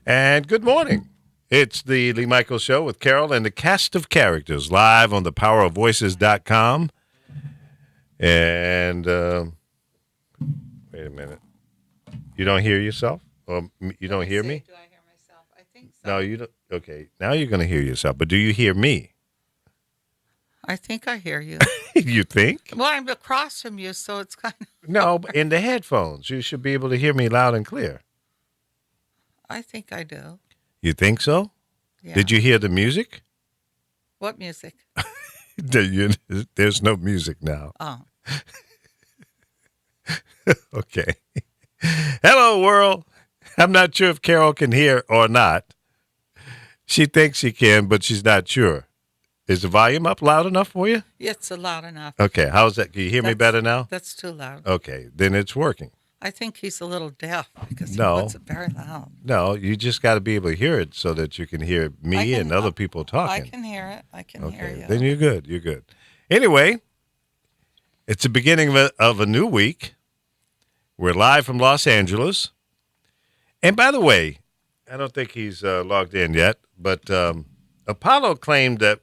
And good morning. It's the Lee Michaels Show with Carol and the cast of characters live on thepowerofvoices.com. And wait a minute. You don't hear yourself? Or you don't hear me? Do I hear myself? I think so. No, you don't. Okay, now you're going to hear yourself. But do you hear me? I think I hear you. You think? Well, I'm across from you, so it's kind of. No, but in the headphones. You should be able to hear me loud and clear. I think I do. You think so? Yeah. Did you hear the music? What music? There's no music now. Oh, Okay. Hello, world. I'm not sure if Carol can hear or not. She thinks she can, but she's not sure. Is the volume up loud enough for you? it's loud enough. Okay. How's that? Can you hear me better now? That's too loud. Okay. Then it's working. I think he's a little deaf because he No. puts it very loud. No, you just got to be able to hear it so that you can hear me and other people talking. I can hear it. I can hear you. Then you're good. You're good. Anyway, it's the beginning of a new week. We're live from Los Angeles. And by the way, I don't think he's logged in yet, but Apollo claimed that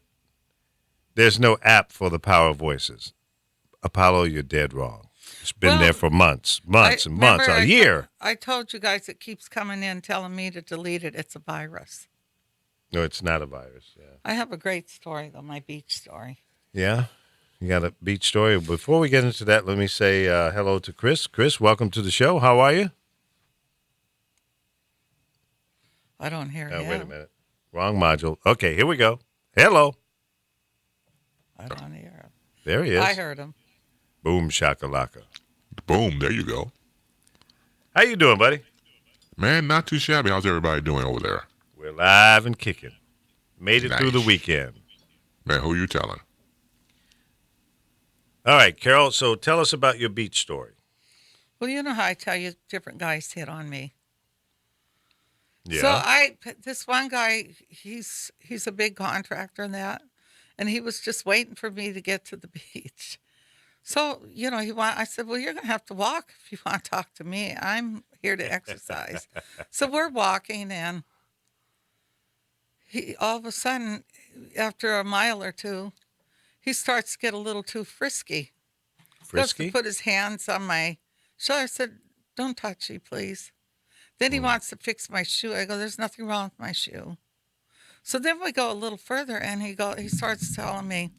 there's no app for the Power of Voices. Apollo, you're dead wrong. It's been there for months, a year. I told you guys it keeps coming in telling me to delete it. It's a virus. No, it's not a virus. Yeah. I have a great story, though, my beach story. Yeah? You got a beach story. Before we get into that, let me say hello to Chris. Chris, welcome to the show. How are you? I don't hear him. Wait a minute. Wrong module. Okay, here we go. Hello. I don't hear him. There he is. I heard him. Boom shakalaka. Boom, there you go. How you doing, buddy? Man, not too shabby. How's everybody doing over there? We're live and kicking. Made it through the Nice. weekend. Man, who you telling? All right, Carol, so tell us about your beach story. Well, you know how I tell you different guys hit on me. Yeah. So this one guy, he's a big contractor and that, and he was just waiting for me to get to the beach. So, I said, well, you're going to have to walk if you want to talk to me. I'm here to exercise. So we're walking, and he all of a sudden, after a mile or two, he starts to get a little too frisky. Frisky? Goes to put his hands on my shoulder. I said, don't touch me, please. Then he wants to fix my shoe. I go, there's nothing wrong with my shoe. So then we go a little further, and he starts telling me,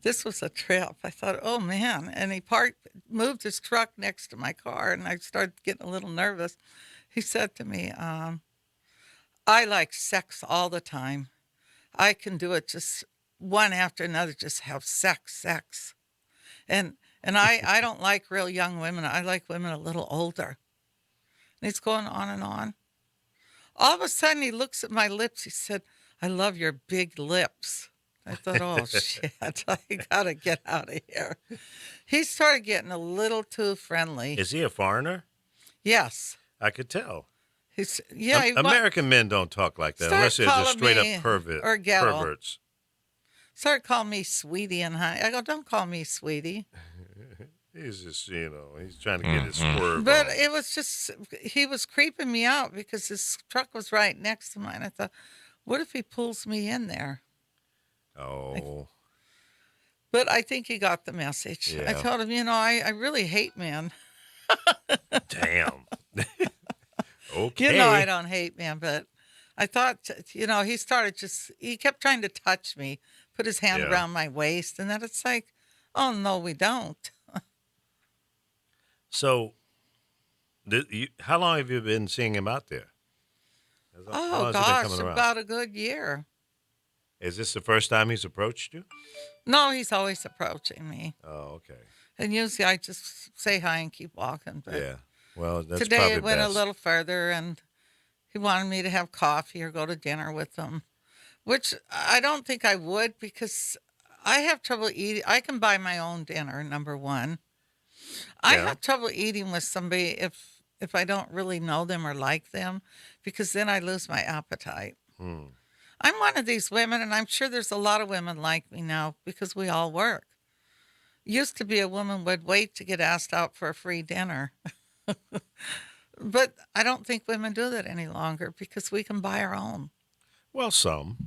this was a trip. I thought, oh, man. And he moved his truck next to my car, and I started getting a little nervous. He said to me, I like sex all the time. I can do it just one after another, just have sex. And I don't like real young women. I like women a little older. And he's going on and on. All of a sudden, he looks at my lips. He said, I love your big lips. I thought, oh, shit, I got to get out of here. He started getting a little too friendly. Is he a foreigner? Yes. I could tell. American American men don't talk like that Start unless they're just calling straight me up or ghetto. perverts. Started calling me sweetie and honey. I go, don't call me sweetie. He's just, he's trying to get his swerve But on. it was just, he was creeping me out because his truck was right next to mine. I thought, what if he pulls me in there? Oh. But I think he got the message. Yeah. I told him, I really hate men. Damn. Okay. I don't hate men, but I thought, he kept trying to touch me, put his hand around my waist, and then it's like, oh, no, we don't. So, how long have you been seeing him out there? How long has he been Gosh, coming around? about a good year. Is this the first time he's approached you? No, he's always approaching me. Oh, okay. And usually I just say hi and keep walking. But Yeah. Well, that's today probably it went best. a little further, and he wanted me to have coffee or go to dinner with him, which I don't think I would because I have trouble eating. I can buy my own dinner, number one. I Yeah. have trouble eating with somebody if I don't really know them or like them, because then I lose my appetite. I'm one of these women, and I'm sure there's a lot of women like me now because we all work. Used to be a woman would wait to get asked out for a free dinner. But I don't think women do that any longer because we can buy our own. Well, some.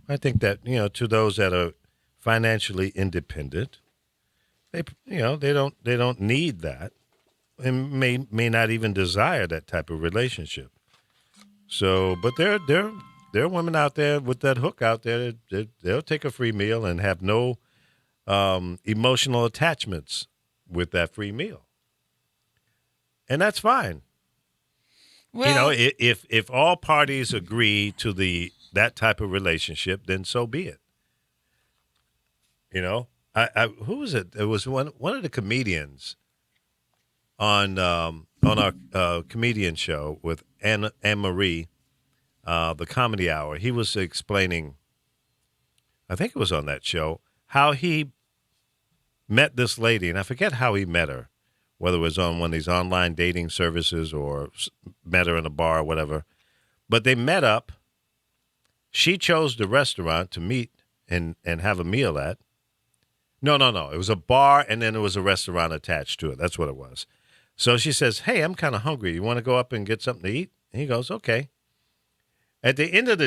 I think that, to those that are financially independent, they don't need that and may not even desire that type of relationship. So, but there are women out there with that hook out there. They'll take a free meal and have no emotional attachments with that free meal, and that's fine. Well, If all parties agree to that type of relationship, then so be it. Who was it? It was one of the comedians on our comedian show with Anne Marie, the Comedy Hour. He was explaining, I think it was on that show, how he met this lady, and I forget how he met her, whether it was on one of these online dating services or met her in a bar or whatever. But they met up. She chose the restaurant to meet and have a meal at. No. It was a bar, and then there was a restaurant attached to it. That's what it was. So she says, "Hey, I'm kind of hungry. You want to go up and get something to eat?" And he goes, "Okay." At the end of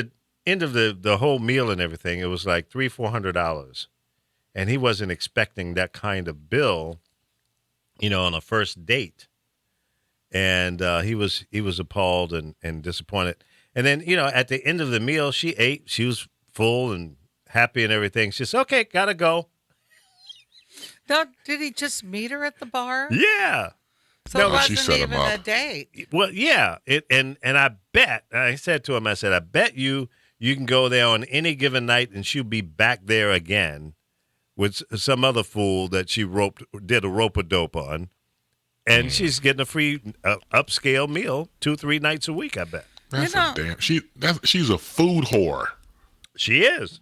the whole meal and everything, it was like $300-400, and he wasn't expecting that kind of bill, on a first date, and he was appalled and disappointed. And then at the end of the meal, she ate. She was full and happy and everything. She says, "Okay, gotta go." now, did he just meet her at the bar? Yeah. So No, it but she wasn't set him even a up. date. Well, yeah. And I bet, I said to him, I said, "I bet you can go there on any given night and she'll be back there again with some other fool that she did a rope-a-dope on. And she's getting a free upscale meal 2-3 nights a week, I bet." That's You know- a damn. She's a food whore. She is.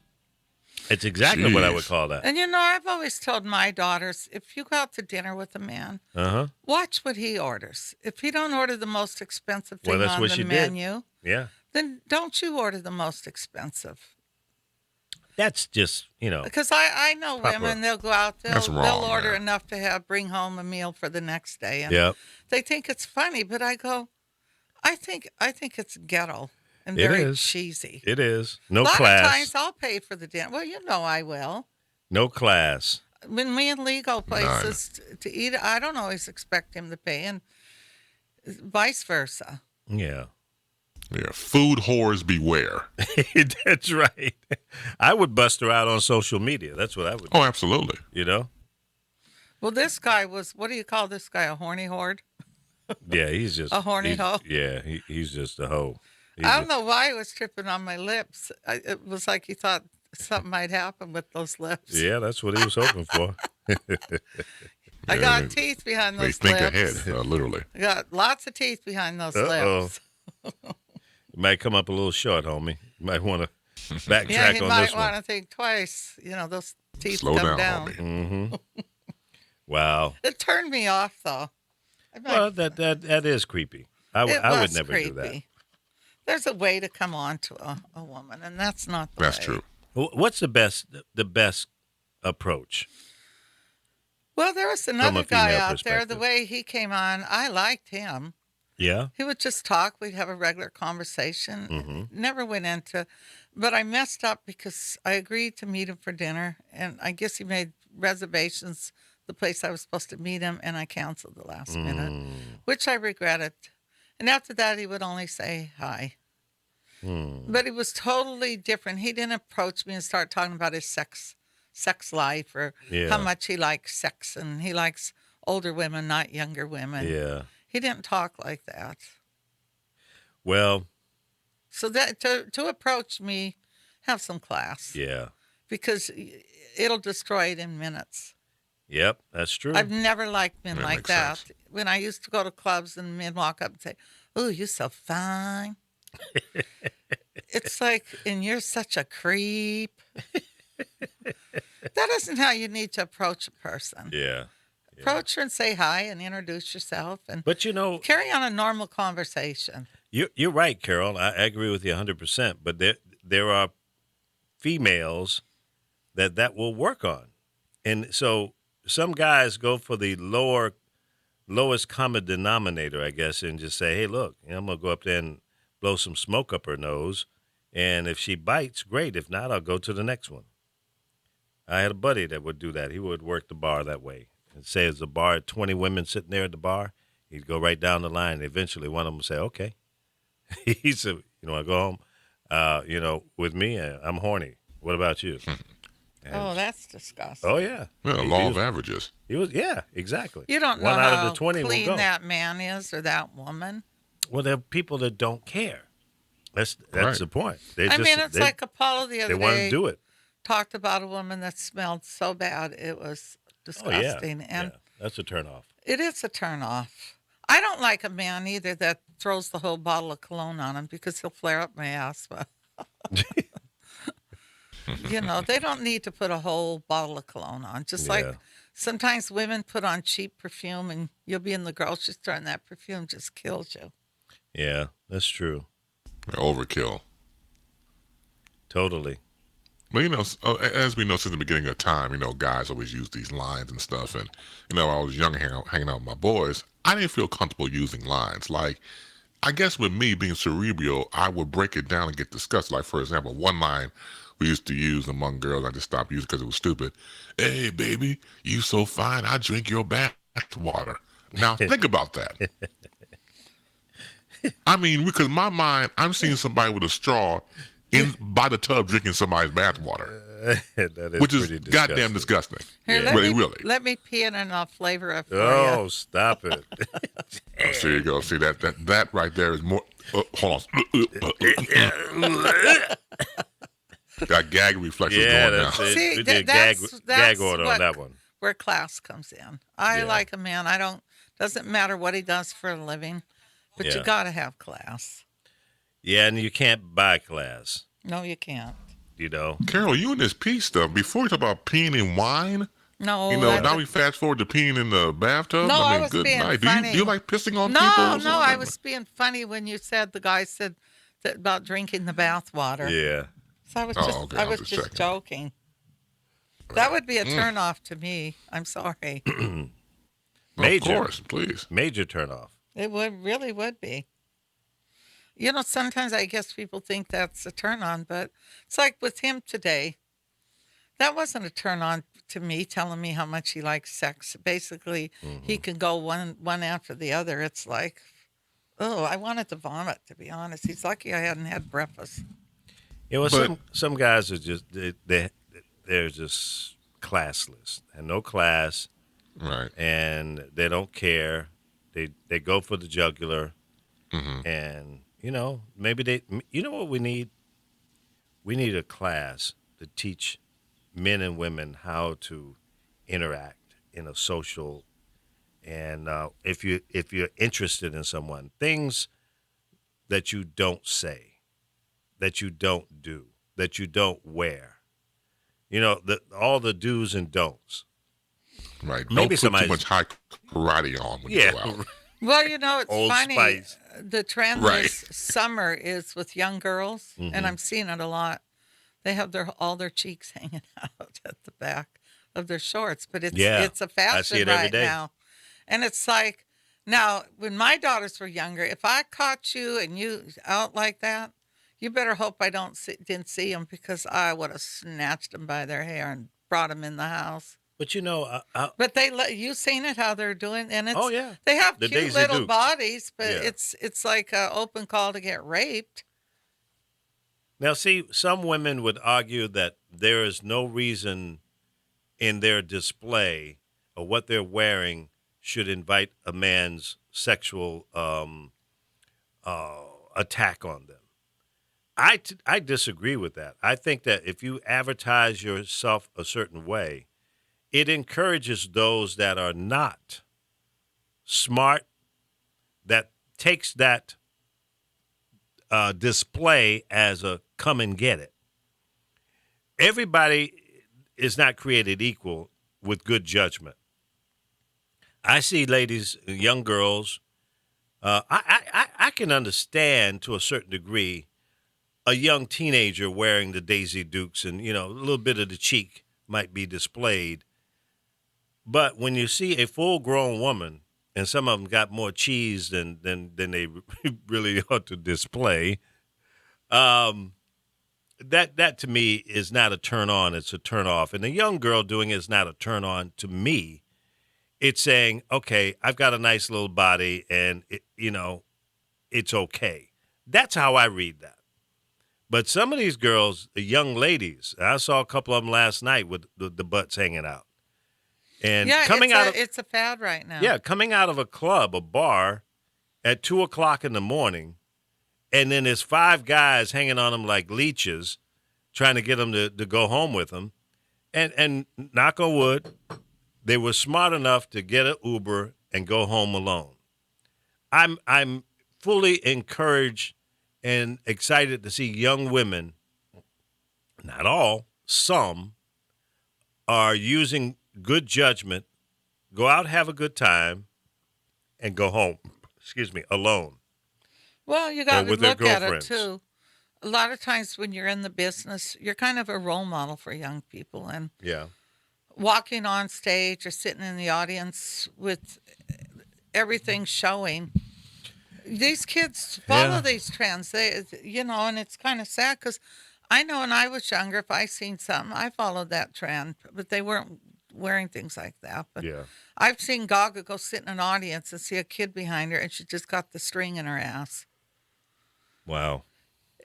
It's exactly what I would Jeez. call that. And I've always told my daughters, if you go out to dinner with a man, Uh-huh. watch what he orders. If he don't order the most expensive Well, thing that's on what the she did. menu, Yeah. then don't you order the most expensive. That's just, Because I know Proper. women, they'll go out, That's they'll wrong, order man. enough to bring home a meal for the next day. And yeah, they think it's funny, but I go, I think it's ghetto and It very is. cheesy. it is. A No lot of class. times I'll pay for the dinner. Well, I will. No class. When me and Lee go places to eat, I don't always expect him to pay, and vice versa. Yeah. Yeah, food whores beware. That's right. I would bust her out on social media. That's what I would do, Oh, absolutely. Well, this guy was, what do you call this guy, a horny horde? Yeah, he's just A horny hoe? Yeah, he's just a hoe. He's I don't know why he was tripping on my lips. It was like he thought something might happen with those lips. Yeah, that's what he was hoping for. I Yeah, got they- teeth behind They those think lips. ahead, literally. I got lots of teeth behind those Uh-oh. lips. You might come up a little short, homie. You might want to backtrack Yeah, he on might this want one. to think twice. Those teeth Slow come down, down. homie. Mm-hmm. Wow. It turned me off, though. I'm like, Well, that is creepy. I would was never creepy. do that. There's a way to come on to a woman, and that's not the That's way. true. What's the best approach? Well, there was From another a guy female out there. The perspective. way he came on, I liked him. Yeah. He would just talk. We'd have a regular conversation. Mhm. Never went into, but I messed up because I agreed to meet him for dinner, and I guess he made reservations the place I was supposed to meet him, and I canceled the last minute, which I regretted. And after that, he would only say hi. But he was totally different. He didn't approach me and start talking about his sex life or Yeah. how much he likes sex, and he likes older women, not younger women. Yeah. He didn't talk like that. Well, So that to approach me, have some class yeah. because it'll destroy it in minutes. Yep, that's true. I've never liked men That like makes that. sense. When I used to go to clubs and men walk up and say, "Oh, you're so fine." It's like, and you're such a creep. That isn't how you need to approach a person. Yeah. Approach her and say hi and introduce yourself and But carry on a normal conversation. you're right, Carol. I agree with you 100%. But there are females that will work on, and so some guys go for the lower lowest common denominator, I guess, and just say, hey, look, I'm going to go up there and blow some smoke up her nose. And if she bites, great. If not, I'll go to the next one. I had a buddy that would do that. He would work the bar that way. And say there's a bar, 20 women sitting there at the bar. He'd go right down the line. Eventually, one of them would say, okay. He said, I go home, with me. I'm horny. What about you? And, Oh, that's disgusting. oh, yeah. Yeah, the He law was- of averages. He was, yeah, exactly. You don't know One out how of the 20 will clean go. that man is or that woman. Well, there are people that don't care. That's Right. the point. They I just, mean, it's they, like Apollo the they other want day to do it. talked about a woman that smelled so bad it was Oh, yeah. disgusting. And Yeah, that's a turnoff. it is a turnoff. I don't like a man either that throws the whole bottle of cologne on him because he'll flare up my asthma. They don't need to put a whole bottle of cologne on. Just Yeah. like sometimes women put on cheap perfume and you'll be in the grocery store and that perfume just kills you. Yeah, that's true. Overkill. Totally. But, as we know since the beginning of time, guys always use these lines and stuff. And, I was young hanging out with my boys. I didn't feel comfortable using lines. Like, I guess with me being cerebral, I would break it down and get disgusted. Like, for example, one line we used to use among girls, I just stopped using because it was stupid. Hey, baby, you so fine, I drink your bath water. Now, think about that. I mean, because in my mind, I'm seeing somebody with a straw by the tub drinking somebody's bath water, That is which is pretty disgusting. goddamn disgusting. Here, Yeah. Really. let me pee in and I'll flavor it for Oh, you. stop it. Oh, there you go. See that right there is more. Hold on. Got gag reflexes Yeah, going that's now. it. See, We that- did gag that's order on what- that one. Where class comes in. I Yeah. like a man. Doesn't matter what he does for a living, but Yeah. you got to have class. Yeah, and you can't buy class, No, you can't. Carol, you and this pee stuff. Before you talk about peeing in wine, No, now we fast forward to peeing in the bathtub. No, I mean, was good being night. funny. Do you like pissing on no, people? or no, I something? was being funny when you said the guy said that about drinking the bath water. Yeah. So I was Oh, just, okay, I I'm was just just checking. joking. That would be a turnoff to me. I'm sorry. Major. Of course, please. Major turnoff. It really would be. Sometimes I guess people think that's a turn on, but it's like with him today. That wasn't a turn on to me, telling me how much he likes sex. Basically, he can go one after the other. It's like, oh, I wanted to vomit, to be honest. He's lucky I hadn't had breakfast. Yeah, well, But- some guys are just they're just classless and no class, Right. and they don't care. They go for the jugular, Mm-hmm. and maybe what we need? We need a class to teach men and women how to interact in a social, and if you're interested in someone, things that you don't say, that you don't do, that you don't wear. All the do's and don'ts. Right. Maybe Don't put somebody's- too much high karate on when you Yeah. go out. Well, it's Old funny. Spice. The trend Right. this summer is with young girls, and I'm seeing it a lot. They have all their cheeks hanging out at the back of their shorts, but it's Yeah, it's a I fashion see it every right day. now. And it's like now when my daughters were younger, if I caught you and you out like that, you better hope I didn't see them because I would have snatched them by their hair and brought them in the house. But But you seen it how they're doing, and it's Oh, yeah. they have The cute Daisy little Dukes. bodies, but Yeah. it's like an open call to get raped. now see, some women would argue that there is no reason in their display or what they're wearing should invite a man's sexual attack on them. I disagree with that. I think that if you advertise yourself a certain way, it encourages those that are not smart, that takes that display as a come and get it. Everybody is not created equal with good judgment. I see ladies, young girls. I can understand to a certain degree a young teenager wearing the Daisy Dukes, and a little bit of the cheek might be displayed. But when you see a full-grown woman and some of them got more cheese than they really ought to display. Um, that to me is not a turn on; it's a turn off. And a young girl doing it is not a turn on to me. It's saying, okay, I've got a nice little body, and it's okay. That's how I read that. But some of these girls, the young ladies, I saw a couple of them last night with the butts hanging out. And Yeah, coming out of it's a fad right now. yeah, coming out of a club, a bar, at 2:00 in the morning, and then there's 5 guys hanging on them like leeches, trying to get them to go home with them. And knock on wood, they were smart enough to get an Uber and go home alone. I'm fully encouraged and excited to see young women, not all, some, are using good judgment, go out, have a good time, and go home, alone. Well, you got to with their look at it girlfriends. too. A lot of times when you're in the business, you're kind of a role model for young people, and Yeah. walking on stage or sitting in the audience with everything showing. These kids follow Yeah. these trends. And it's kind of sad because I know when I was younger, if I seen something, I followed that trend, but they weren't wearing things like that. But Yeah. I've seen Gaga go sit in an audience and see a kid behind her, and she just got the string in her ass. Wow.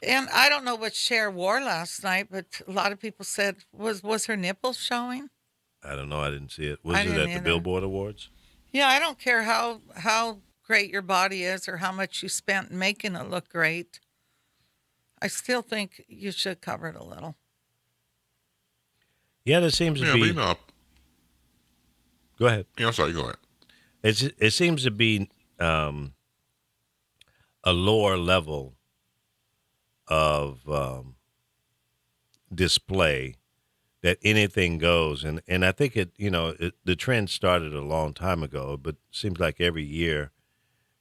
And I don't know what Cher wore last night, but a lot of people said was her nipples showing? I don't know. I didn't see it. Was I it didn't at the either. Billboard Awards? Yeah, I don't care how great your body is or how much you spent making it look great. I still think you should cover it a little. Yeah, there seems to Yeah, be. but you know, Go ahead. I'm sorry, go ahead. It seems to be a lower level of display that anything goes, and I think the trend started a long time ago, but it seems like every year,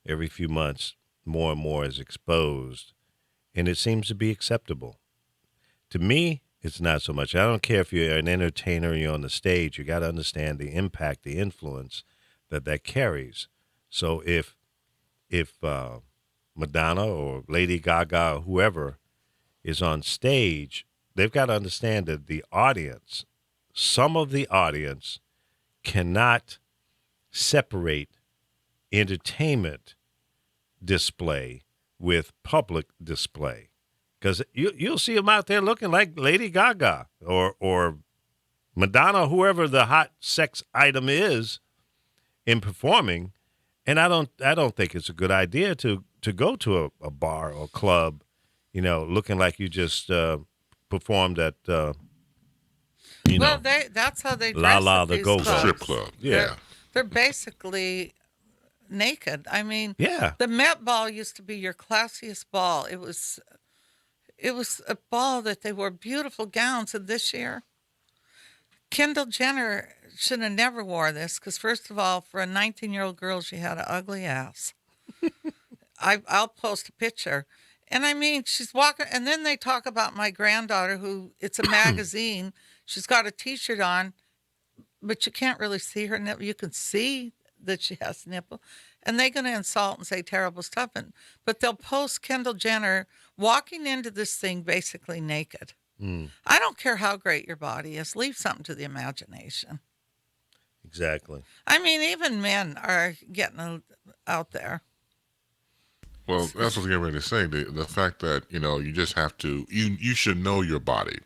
every few months, more and more is exposed, and it seems to be acceptable. To me, it's not so much. I don't care if you're an entertainer and you're on the stage. You got to understand the impact, the influence that carries. So if Madonna or Lady Gaga or whoever is on stage, they've got to understand that the audience, some of the audience, cannot separate entertainment display with public display. Because you'll see them out there looking like Lady Gaga or Madonna, whoever the hot sex item is, in performing, and I don't think it's a good idea to go to a bar or club, looking like you just performed at Well, that's how they La dress La at the these Go-Go. clubs. Strip club. Yeah. Yeah. They're basically naked. I mean, Yeah. the Met Ball used to be your classiest ball. It was a ball that they wore beautiful gowns, and this year, Kendall Jenner should have never wore this because, first of all, for a 19-year-old girl, she had an ugly ass. I'll post a picture. And I mean, she's walking, and then they talk about my granddaughter, who it's a magazine. She's got a T-shirt on, but you can't really see her nipple. You can see that she has nipple, and they're going to insult and say terrible stuff. But they'll post Kendall Jenner walking into this thing basically naked. I don't care how great your body is. Leave something to the imagination. Exactly. I mean, even men are getting out there. Well, that's what I was getting ready to say. The fact that, you just have to, you should know your body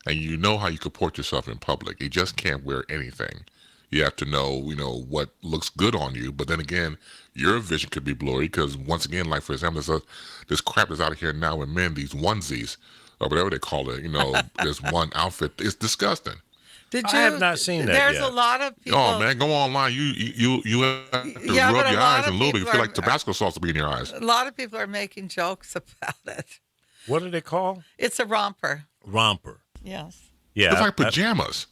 and you know how you comport yourself in public. You just can't wear anything. You have to know, what looks good on you. But then again, your vision could be blurry because once again, like for example, this crap that's out here now in men, these onesies or whatever they call it, there's one outfit. It's disgusting. Did I have not seen that There's yet. a lot of people. Oh man, go online. You have to Yeah, but rub a your lot eyes of and literally people feel are- like Tabasco sauce will be in your eyes. A lot of people are making jokes about it. What do they call? It's a romper. Romper. Yes. Yeah. It's like pajamas.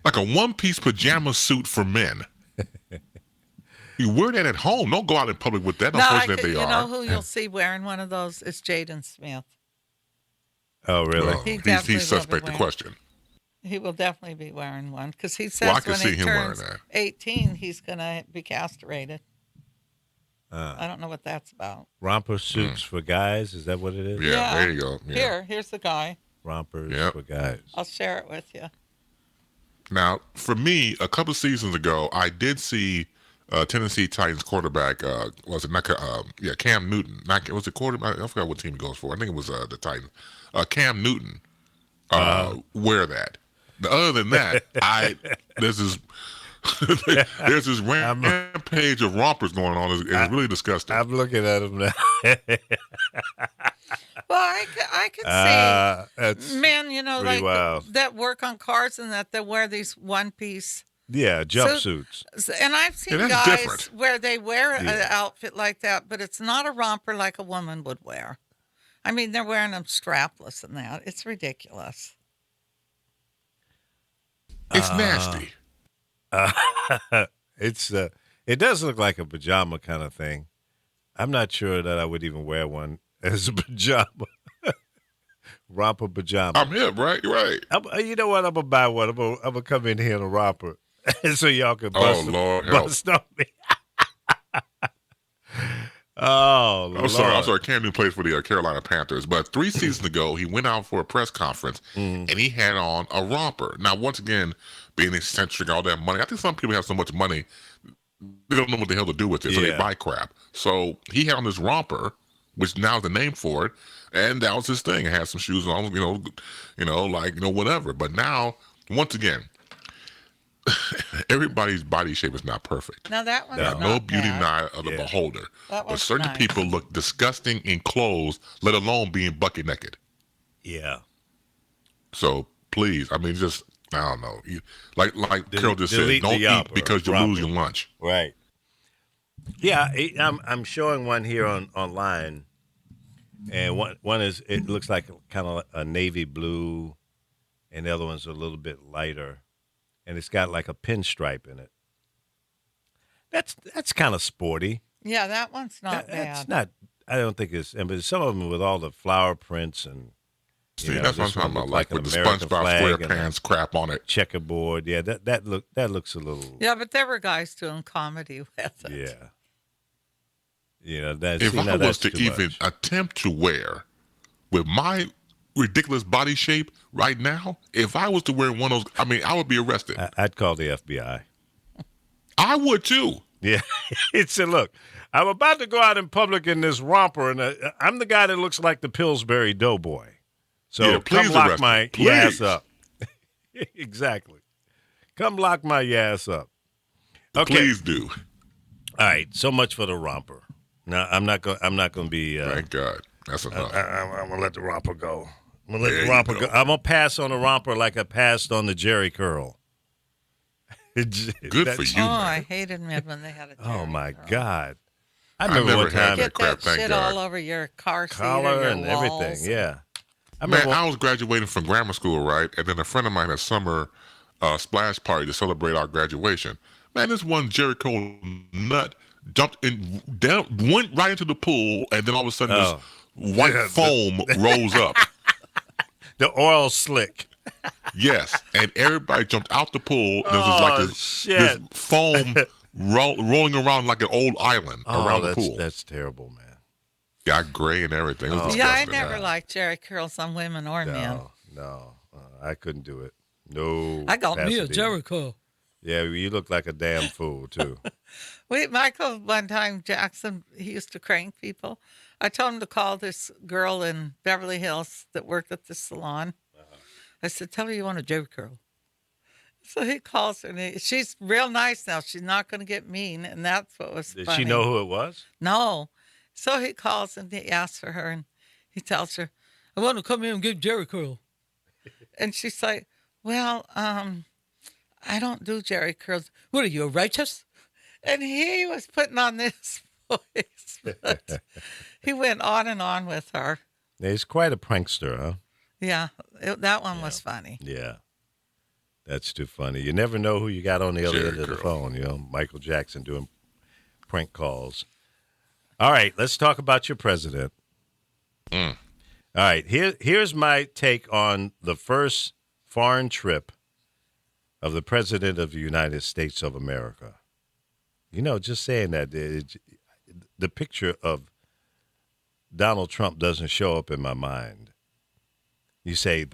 Like a one-piece pajama suit for men. You wear that at home. Don't go out in public with that. No, Unfortunately, they you are. know who you'll see wearing one of those is Jaden Smith. Oh, really? Well, He he's definitely will be suspect to wearing- question. He will definitely be wearing one because he Well, I says can when see he him wearing turns that. 18, he's going to be castrated. I don't know what that's about. Romper suits for guys. Is that what it is? Yeah, there you go. Yeah. Here's the guy. Rompers Yep. for guys. I'll share it with you. Now, for me, a couple seasons ago, I did see Tennessee Titans quarterback. Was it not? Cam Newton. Not was it quarterback? I forgot what team he goes for. I think it was the Titans. Cam Newton. Wear that. Other than that, there's this there's this rampage of rompers going on. It's really disgusting. I'm looking at him now. Well, I can That's see men, pretty like wild. that work on cars and that they wear these one-piece. Yeah, jumpsuits. And I've seen Yeah, that's guys different. where they wear an Yeah. outfit like that, but it's not a romper like a woman would wear. I mean, they're wearing them strapless and that. It's ridiculous. It's nasty. It's it does look like a pajama kind of thing. I'm not sure that I would even wear one as a pajama. Romper pajama. I'm hip, right? Right. You know what? I'm gonna buy one. I'm gonna come in here in a romper, so y'all can bust, Lord, help. bust on me. Oh, I'm sorry. Lord. Cam Newton plays for the Carolina Panthers, but 3 seasons ago, he went out for a press conference and he had on a romper. Now, once again, being eccentric, all that money. I think some people have so much money, they don't know what the hell to do with it, so they Yeah. buy crap. So he had on this romper, which now is the name for it, and that was his thing. He had some shoes on, whatever. But now, once again, everybody's body shape is not perfect. Now that one's There's not no beauty bad. in the eye of the Yeah. beholder. That But one's certain nice. people look disgusting in clothes, let alone being bucket naked. Yeah. So please, I mean, just I don't know. Like Carol just said, delete don't the eat yopper, because you romper. lose your lunch. Right. Yeah, I'm showing one here online, and one is it looks like kind of a navy blue, and the other one's a little bit lighter, and it's got like a pinstripe in it. That's kind of sporty. Yeah, that one's not That's bad. not. I don't think it's. But some of them with all the flower prints and See, that's what I'm this one talking about. looked Like an with the American SpongeBob flag and a SquarePants crap on it. checkerboard. Yeah, that looks a little. Yeah, but there were guys doing comedy with it. Yeah. That's. If I was that's to too even much. attempt to wear with my ridiculous body shape right now, if I was to wear one of those, I mean, I would be arrested. I'd call the FBI. I would too. Yeah. It said, look, I'm about to go out in public in this romper, and I'm the guy that looks like the Pillsbury Doughboy. So Yeah, please come lock arrest my me. Please. ass up. Exactly. Come lock my ass up. Okay. Please do. All right. So much for the romper. Now, I'm not going to be. Thank God. That's enough. I'm going to let the romper go. I'm going to let There the you romper go. go. I'm going to pass on the romper like I passed on the Jerry curl. Good for you, Oh, man. I hated men when they had a Oh, Jerry my curl. God. I I remember never one had time. that Get crap, that thank shit God. all over your car seat or Collar your and walls. everything. Yeah. I Man, remember. I was graduating from grammar school, right? And then a friend of mine had a summer splash party to celebrate our graduation. Man, this one Jerry Cole nut jumped in, down, went right into the pool, and then all of a sudden Oh. this white Yeah, foam rose up. The oil slick. Yes, and everybody jumped out the pool. And there was like Oh, this shit. foam rolling around like an old island around the pool. That's terrible, man. Got gray and everything. It was Yeah, I disgusting. never liked Jerry curls on women or men. No. I couldn't do it. No. I got me a Pasadena. Jerry curl. Yeah, you look like a damn fool, too. Michael, one time, Jackson, he used to crank people. I told him to call this girl in Beverly Hills that worked at the salon. I said, tell her you want a Jerry curl. So he calls her, and she's real nice now. She's not going to get mean, and that's what was Did funny. she know who it was? No. So he calls and he asks for her, and he tells her, I want to come here and get Jerry curl. And she's like, well, I don't do Jerry curls. What are you, righteous? And he was putting on this voice. But he went on and on with her. He's quite a prankster, huh? Yeah, that one was funny. Yeah. That's too funny. You never know who you got on the other Jerry end of the curl. phone. Michael Jackson doing prank calls. All right, let's talk about your president. All right, here's my take on the first foreign trip of the President of the United States of America. You know, just saying that, the picture of Donald Trump doesn't show up in my mind. You say,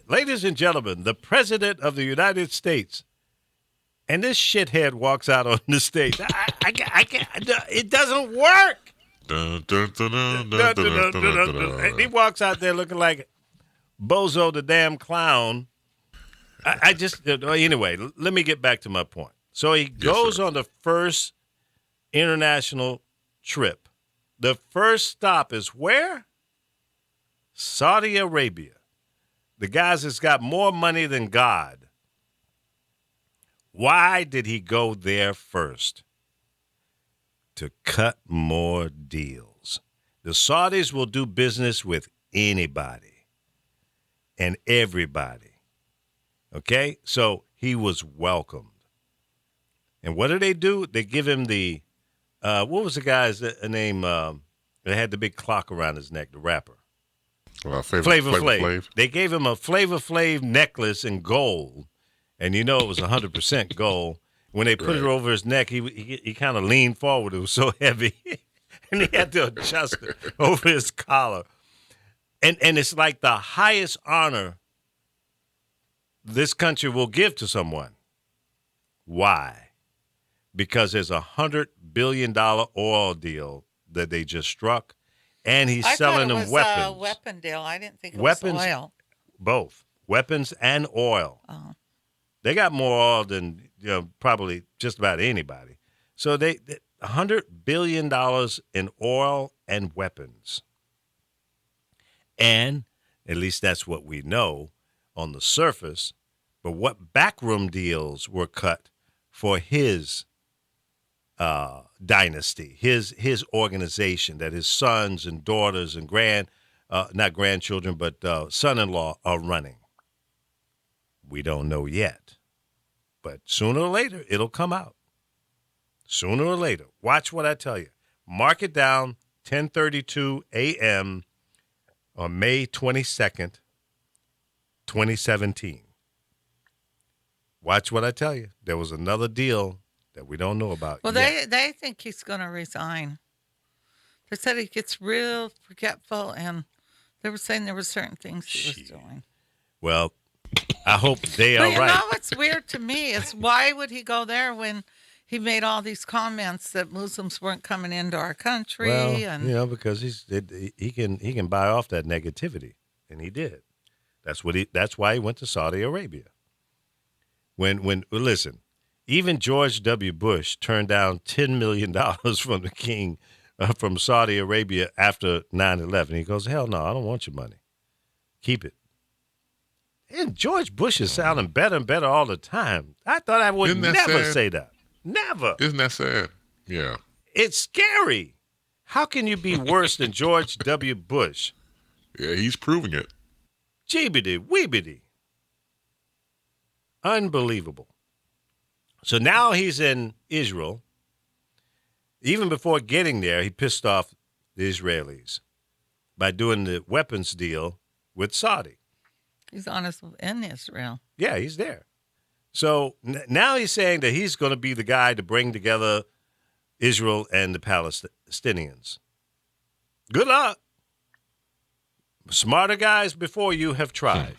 ladies and gentlemen, the President of the United States. And this shithead walks out on the stage. I can't, it doesn't work. Dun, dun, dun, dun, dun, dun, dun, dun, dun, dun. And he walks out there looking like Bozo the damn clown. I just, anyway, let me get back to my point. So he goes on the first international trip. The first stop is where? Saudi Arabia. The guys that's got more money than God. Why did he go there first? To cut more deals. The Saudis will do business with anybody and everybody. Okay? So he was welcomed. And what do? They give him the, what was the guy's name that had the big clock around his neck, the rapper? Flavor Flav. They gave him a Flavor Flav necklace in gold. And you know it was 100% gold. When they put it over his neck, he kind of leaned forward. It was so heavy. And he had to adjust it over his collar. And it's like the highest honor this country will give to someone. Why? Because there's $100 billion oil deal that they just struck. And he's selling them weapons. A weapon deal. I didn't think it was oil. Both. Weapons and oil. Oh. They got more oil than probably just about anybody. So they $100 billion in oil and weapons. And at least that's what we know on the surface. But what backroom deals were cut for his dynasty, his organization that his sons and daughters and not grandchildren, but son-in-law are running? We don't know yet. But sooner or later, it'll come out. Sooner or later. Watch what I tell you. Mark it down, 10:32 a.m. on May 22nd, 2017. Watch what I tell you. There was another deal that we don't know about yet. They think he's going to resign. They said he gets real forgetful, and they were saying there were certain things he was doing. Well, I hope they are right. But you know what's weird to me is why would he go there when he made all these comments that Muslims weren't coming into our country? Well, because he can buy off that negativity, and he did. That's why he went to Saudi Arabia. Listen, even George W. Bush turned down $10 million from the king from Saudi Arabia after 9/11. He goes, hell no, I don't want your money. Keep it. And George Bush is sounding better and better all the time. I thought I would never say that. Never. Isn't that sad? Yeah. It's scary. How can you be worse than George W. Bush? Yeah, he's proving it. Jeebity, weebity. Unbelievable. So now he's in Israel. Even before getting there, he pissed off the Israelis by doing the weapons deal with Saudi. He's in Israel. Yeah, he's there. So now he's saying that he's going to be the guy to bring together Israel and the Palestinians. Good luck. Smarter guys before you have tried.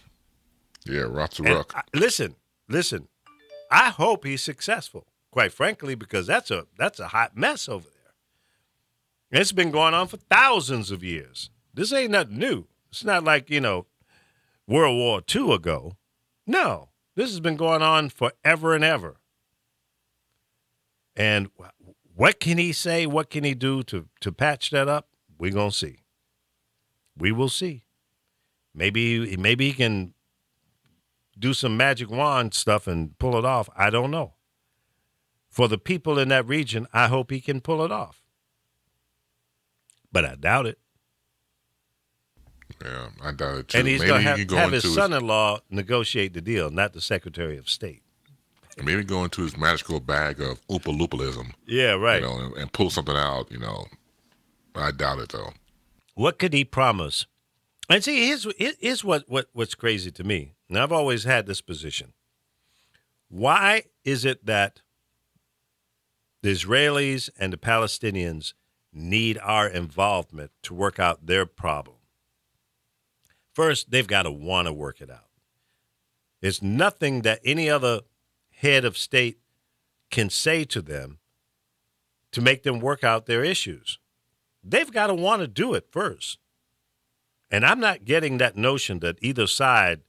Yeah, rock. Listen. I hope he's successful, quite frankly, because that's a hot mess over there. It's been going on for thousands of years. This ain't nothing new. It's not like, World War II ago. No, this has been going on forever and ever. And what can he say? What can he do to patch that up? We're going to see. We will see. Maybe he can do some magic wand stuff and pull it off. I don't know. For the people in that region, I hope he can pull it off. But I doubt it. Yeah, I doubt it too. And he's going to have his son-in-law negotiate the deal, not the Secretary of State. Maybe go into his magical bag of Oompa-Loopalism. Yeah, right. And pull something out, I doubt it, though. What could he promise? And see, here's what's crazy to me. Now, I've always had this position. Why is it that the Israelis and the Palestinians need our involvement to work out their problem? First, they've got to want to work it out. There's nothing that any other head of state can say to them to make them work out their issues. They've got to want to do it first. And I'm not getting that notion that either side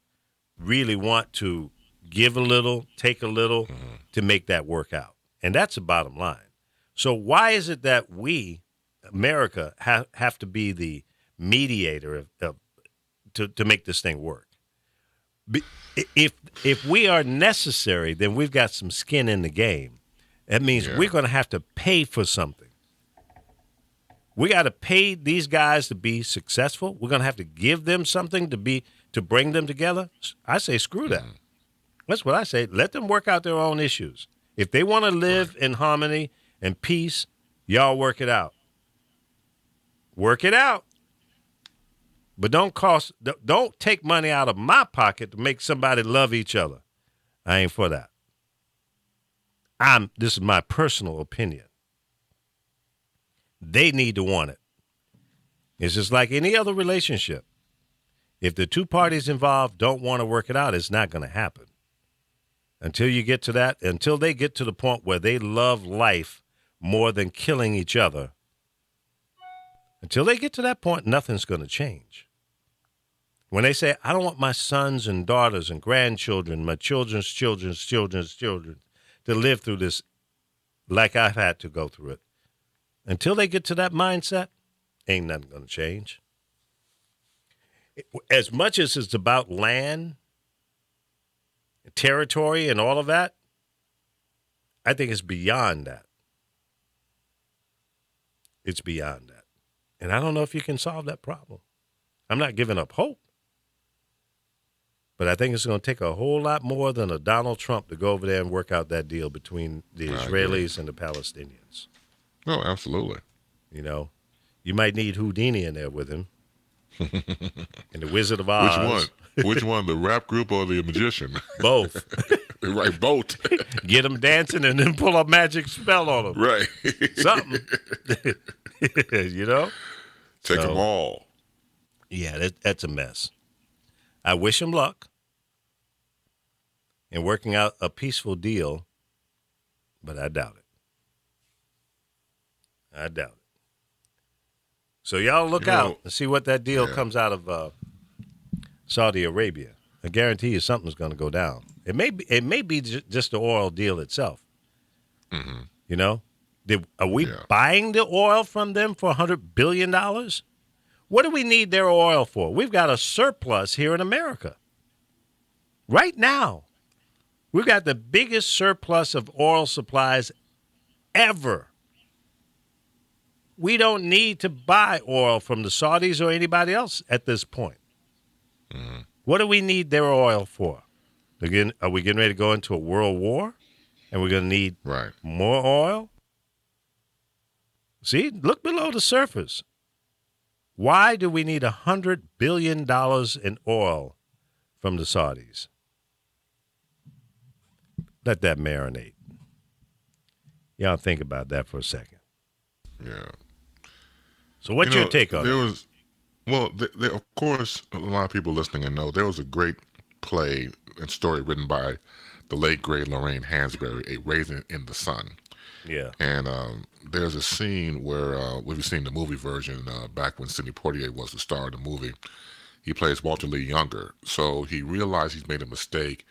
really want to give a little, take a little to make that work out. And that's the bottom line. So why is it that we, America, have to be the mediator to make this thing work? If we are necessary, then we've got some skin in the game. That means we're going to have to pay for something. We got to pay these guys to be successful. We're going to have to give them something to bring them together. I say screw that. That's what I say. Let them work out their own issues. If they want to live in harmony and peace, y'all work it out. Work it out. But don't take money out of my pocket to make somebody love each other. I ain't for that. This is my personal opinion. They need to want it. It's just like any other relationship. If the two parties involved don't want to work it out, it's not going to happen. Until you get to that, until they get to the point where they love life more than killing each other, until they get to that point, nothing's going to change. When they say, I don't want my sons and daughters and grandchildren, my children's children's children's children to live through this like I've had to go through it. Until they get to that mindset, ain't nothing going to change. As much as it's about land, territory, and all of that, I think it's beyond that. It's beyond that. And I don't know if you can solve that problem. I'm not giving up hope. But I think it's going to take a whole lot more than a Donald Trump to go over there and work out that deal between the Israelis and the Palestinians. No, absolutely. You know, you might need Houdini in there with him. And the Wizard of Oz. Which one? Which one? The rap group or the magician? Both. Right, both. Get them dancing and then pull a magic spell on them. Right. Something. You know? Take them all. Yeah, that's a mess. I wish him luck in working out a peaceful deal, but I doubt it. I doubt it. So y'all look out and see what that deal comes out of Saudi Arabia. I guarantee you something's going to go down. It may be just the oil deal itself. Mm-hmm. You know, are we buying the oil from them for $100 billion? What do we need their oil for? We've got a surplus here in America. Right now, we've got the biggest surplus of oil supplies ever. We don't need to buy oil from the Saudis or anybody else at this point. Mm-hmm. What do we need their oil for? Again, are we getting ready to go into a world war? And we're going to need more oil? See, look below the surface. Why do we need $100 billion in oil from the Saudis? Let that marinate. Y'all think about that for a second. Yeah. So what's your take on it? Of course, a lot of people listening and know there was a great play and story written by the late, great Lorraine Hansberry, A Raisin in the Sun. Yeah. And there's a scene where, we've seen the movie version back when Sidney Poitier was the star of the movie. He plays Walter Lee Younger. So he realized he's made a mistake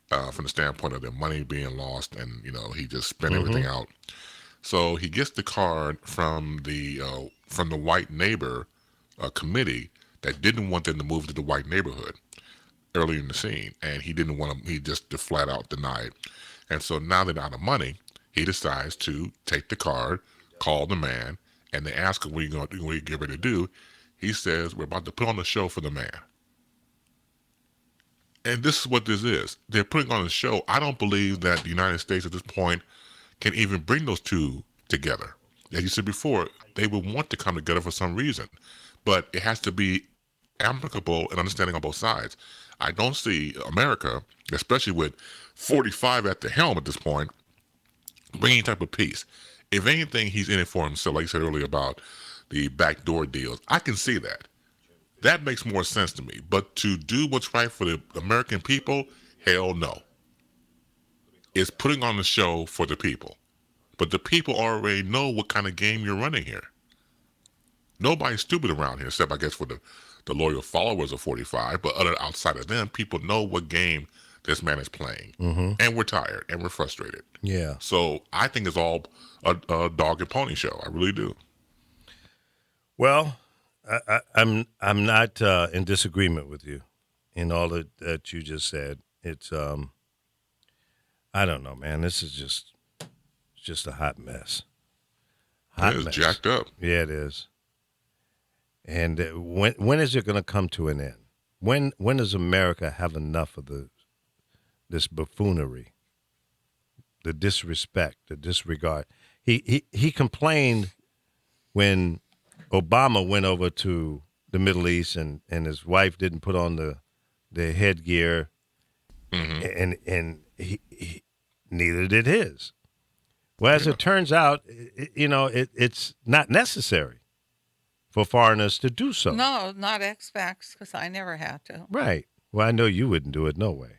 from the standpoint of their money being lost, and, he just spent everything out. So he gets the card from the white neighbor committee that didn't want them to move to the white neighborhood early in the scene, and he didn't want them. He just flat out denied. And so now they're out of money. He decides to take the card, call the man, and they ask him, "What are you get ready to do?" He says, "We're about to put on a show for the man." And this is what this is. They're putting on a show. I don't believe that the United States at this point can even bring those two together. As you said before, they would want to come together for some reason, but it has to be amicable and understanding on both sides. I don't see America, especially with 45 at the helm at this point, bringing any type of peace. If anything, he's in it for himself, like you said earlier about the backdoor deals. I can see that. That makes more sense to me. But to do what's right for the American people, hell no. It's putting on the show for the people. But the people already know what kind of game you're running here. Nobody's stupid around here, except I guess for the loyal followers of 45. But outside of them, people know what game this man is playing. And we're tired and we're frustrated. Yeah. So I think it's all a dog and pony show. I really do. Well, I'm not in disagreement with you in all that you just said. It's I don't know, man. This is just a hot mess. Hot It's mess. jacked up. Yeah, it is. And when is it going to come to an end? When does America have enough of this buffoonery, the disrespect, the disregard? He complained when Obama went over to the Middle East and his wife didn't put on the headgear, and he neither did his. Well, as it turns out, it's not necessary for foreigners to do so. No, not expats, because I never had to. Right. Well, I know you wouldn't do it. No way.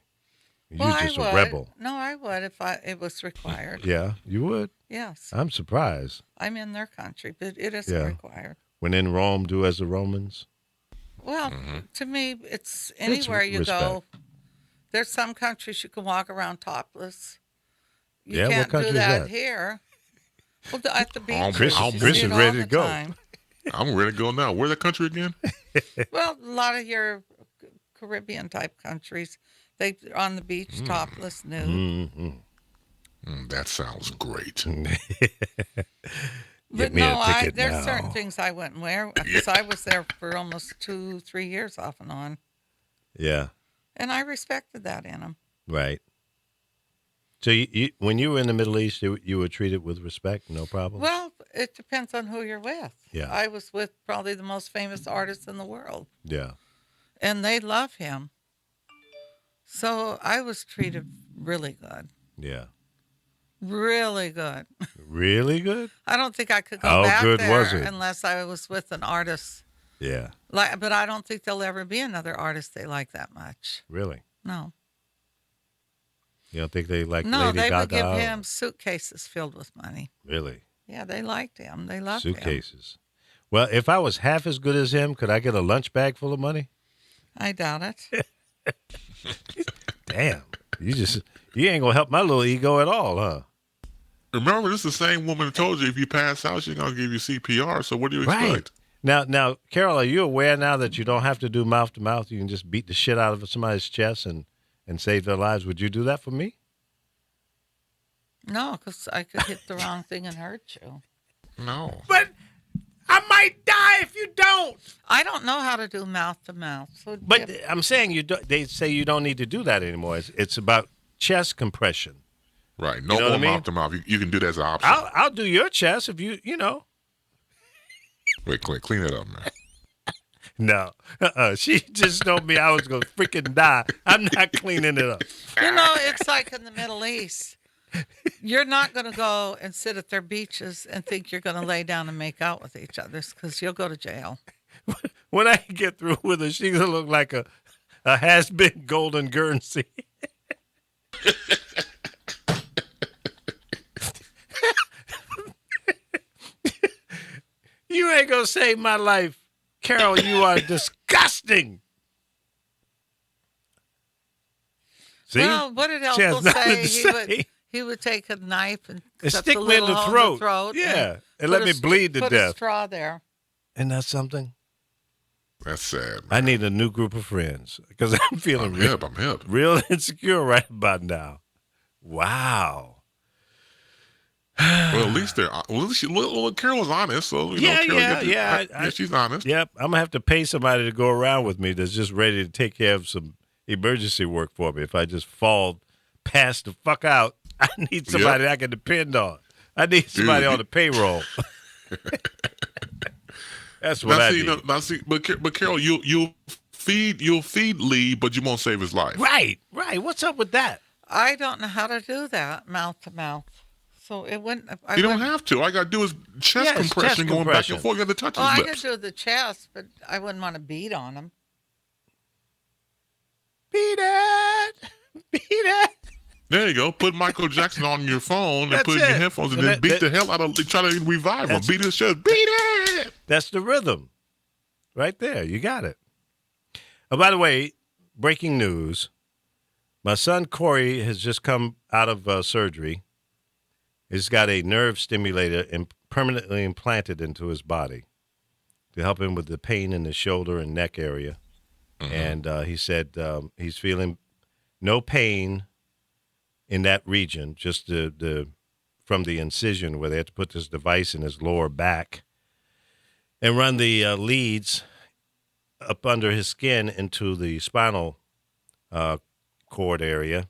You're Well, just I a would. rebel. No, I would if it was required. Yeah, you would. Yes, I'm surprised. I'm in their country, but it isn't Yeah. required. When in Rome, do as the Romans. Well, to me, it's anywhere you respect. go. There's some countries you can walk around topless. You Yeah, what can't country do is that that? here. Well, at the beach, Chris- you Chris see is it ready all to the go. time. I'm ready to go now. Where's that country again? Well, a lot of your Caribbean type countries, they on the beach topless, nude. That sounds great. But me a no, ticket there's now. certain things I wouldn't wear because I was there for almost 2-3 years off and on, Yeah, and I respected that in them. right. So when you were in the Middle East, you were treated with respect, no problem? Well, it depends on who you're with. Yeah. I was with probably the most famous artist in the world, Yeah. and they love him. So I was treated really good. Yeah. Really good. Really good? I don't think I could go How back good there was it? unless I was with an artist. Yeah. But I don't think there'll ever be another artist they like that much. Really? No. You don't think they like No, Lady they would Gaga? give him suitcases filled with money. Really? Yeah, they liked him. They loved him. Suitcases. Well, if I was half as good as him, could I get a lunch bag full of money? I doubt it. Damn. You ain't gonna help my little ego at all, huh? Remember, this is the same woman that told you if you pass out, she's going to give you CPR. So what do you expect? Right. Now, Carol, are you aware now that you don't have to do mouth to mouth? You can just beat the shit out of somebody's chest and save their lives. Would you do that for me? No, because I could hit the wrong thing and hurt you. No. But I might die if you don't. I don't know how to do mouth to mouth. So But I'm saying they say you don't need to do that anymore. It's about chest compression. Right. No You know more what I mean? mouth to mouth. You can do that as an option. I'll do your chest if you know. Wait, clean it up, man. No. She just told me I was going to freaking die. I'm not cleaning it up. it's like in the Middle East. You're not going to go and sit at their beaches and think you're going to lay down and make out with each other because you'll go to jail. When I get through with her, she's going to look like a has-been golden Guernsey. You ain't going to save my life. Carol, you are disgusting. See? Well, what did She has Elko nothing to say? say. He would take a knife and And cut stick the me in little the hole in throat. the Yeah, and put let a me st- bleed to put a death. straw there. Isn't that something? That's sad. I need a new group of friends because I'm feeling I'm hip. real insecure right about now. Wow. Well, at least they're. Well, Carol was honest, so Carol she's honest. Yep, I'm gonna have to pay somebody to go around with me that's just ready to take care of some emergency work for me. If I just fall past the fuck out, I need somebody I can depend on. I need somebody on the payroll. That's what I need. But Carol, you'll feed Lee, but you won't save his life. Right. What's up with that? I don't know how to do that mouth to mouth. So it wouldn't. You don't have to. All I got to do is chest Yes, compression chest going back compression. and forth. You got to touch Well, his I could lips. do the chest, but I wouldn't want to beat on him. Beat it. There you go. Put Michael Jackson on your phone and That's put it in your it. headphones and And then beat the hell out of. Try to revive him. That's- Beat his chest. Beat it. That's the rhythm. Right there. You got it. Oh, by the way, breaking news. My son Corey has just come out of surgery. He's got a nerve stimulator permanently implanted into his body to help him with the pain in the shoulder and neck area. And he said he's feeling no pain in that region, just the from the incision where they had to put this device in his lower back and run the leads up under his skin into the spinal cord area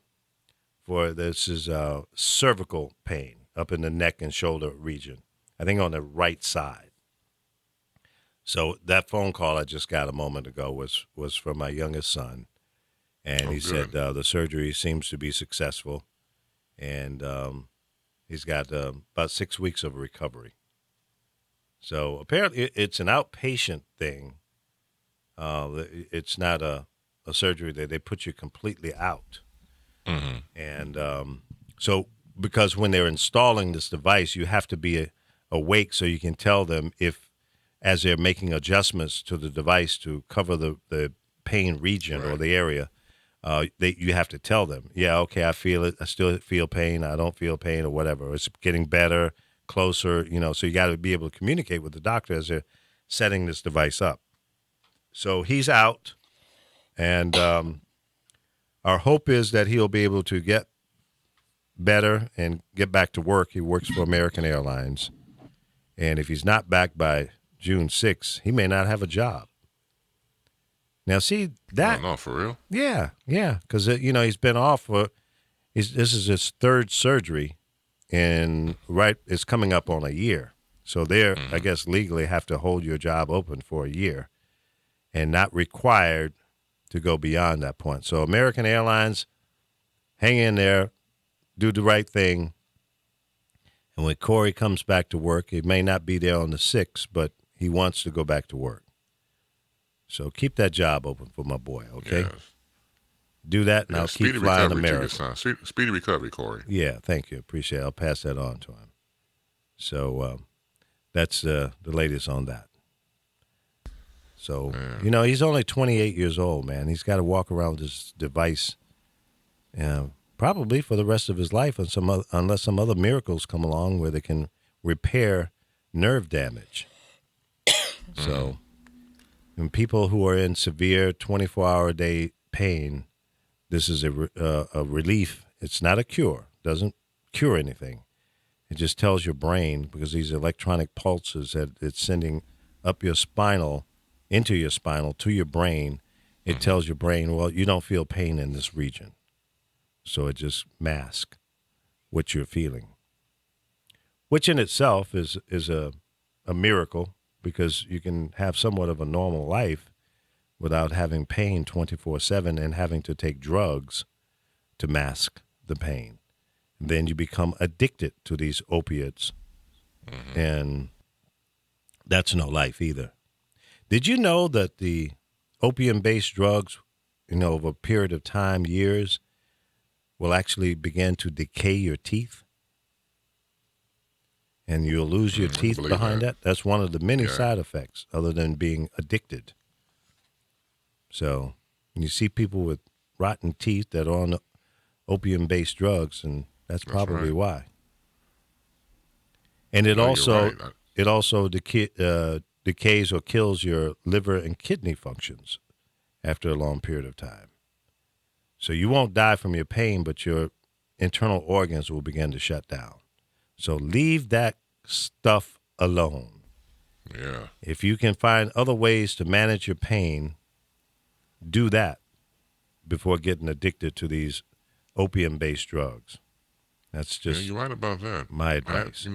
for this is cervical pain up in the neck and shoulder region. I think on the right side. So that phone call I just got a moment ago was from my youngest son, and he said the surgery seems to be successful, and he's got about 6 weeks of recovery. So apparently it's an outpatient thing. It's not a surgery that they put you completely out. Mm-hmm. And so because when they're installing this device, you have to be awake so you can tell them if, as they're making adjustments to the device to cover the pain region or the area, you have to tell them, yeah, okay, I feel it. I still feel pain. I don't feel pain or whatever. It's getting better, closer, so you got to be able to communicate with the doctor as they're setting this device up. So he's out, and our hope is that he'll be able to get better and get back to work. He works for American Airlines, and if he's not back by June 6th, he may not have a job. Now, see that? No, for real. Yeah, because he's been off this is his third surgery, and it's coming up on a year. So they're, I guess, legally have to hold your job open for a year, and not required to go beyond that point. So American Airlines, hang in there, do the right thing. And when Corey comes back to work, he may not be there on the 6th, but he wants to go back to work. So keep that job open for my boy, okay? Yes. Do that, and I'll keep flying America. Speedy recovery, Corey. Yeah, thank you. Appreciate it. I'll pass that on to him. So that's the latest on that. So, he's only 28 years old, man. He's got to walk around with this device probably for the rest of his life unless some other miracles come along where they can repair nerve damage. So, in people who are in severe 24-hour-a-day pain, this is a relief. It's not a cure. It doesn't cure anything. It just tells your brain, because these electronic pulses that it's sending up your spinal, into your spinal, to your brain, it tells your brain, well, you don't feel pain in this region. So it just masks what you're feeling, which in itself is a miracle, because you can have somewhat of a normal life without having pain 24/7 and having to take drugs to mask the pain. And then you become addicted to these opiates, and that's no life either. Did you know that the opium-based drugs, over a period of time, years, will actually begin to decay your teeth? And you'll lose your teeth behind that. That's one of the many side effects, other than being addicted. So you see people with rotten teeth that are on opium-based drugs, and that's probably why. And it also decays or kills your liver and kidney functions after a long period of time. So you won't die from your pain, but your internal organs will begin to shut down. So leave that stuff alone. Yeah. If you can find other ways to manage your pain, do that before getting addicted to these opium-based drugs. That's just you're right about that. my advice.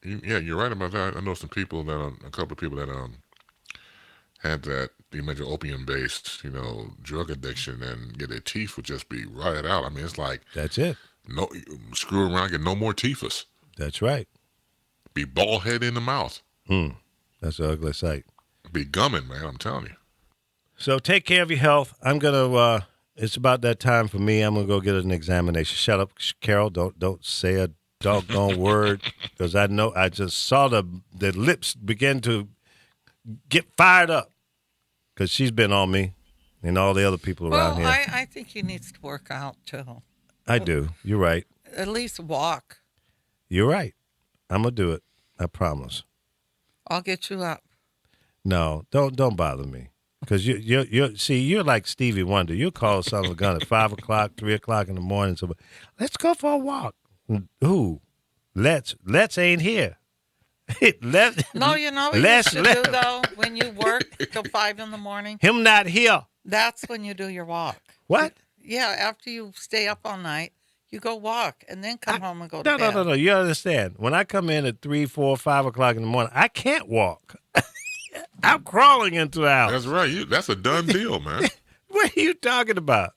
You're right about that. I know some people a couple of people that had that you mentioned opium based, drug addiction, and their teeth would just be rotted out. I mean, it's like That's it. no screw around, get no more teethus. That's right. Be bald head in the mouth. That's an ugly sight. Be gumming, man. I'm telling you. So take care of your health. I'm gonna. It's about that time for me. I'm gonna go get an examination. Shut up, Carol. Don't say a doggone word, because I know I just saw the lips begin to get fired up because she's been on me and all the other people around Well, here. I think he needs to work out too. I do. You're right. At least walk. You're right. I'm gonna do it. I promise. I'll get you up. No, don't bother me. Because you're like Stevie Wonder. You call son of a gun at 5 o'clock, 3 o'clock in the morning. So, let's go for a walk. Who? Let's ain't here. No, you know what you should do though when you work till 5 in the morning. Him not here. That's when you do your walk. What? Yeah, after you stay up all night, you go walk and then come home and go to bed. No. You understand? When I come in at 3, 4, 5 o'clock in the morning, I can't walk. I'm crawling into the house. That's right. That's a done deal, man. What are you talking about?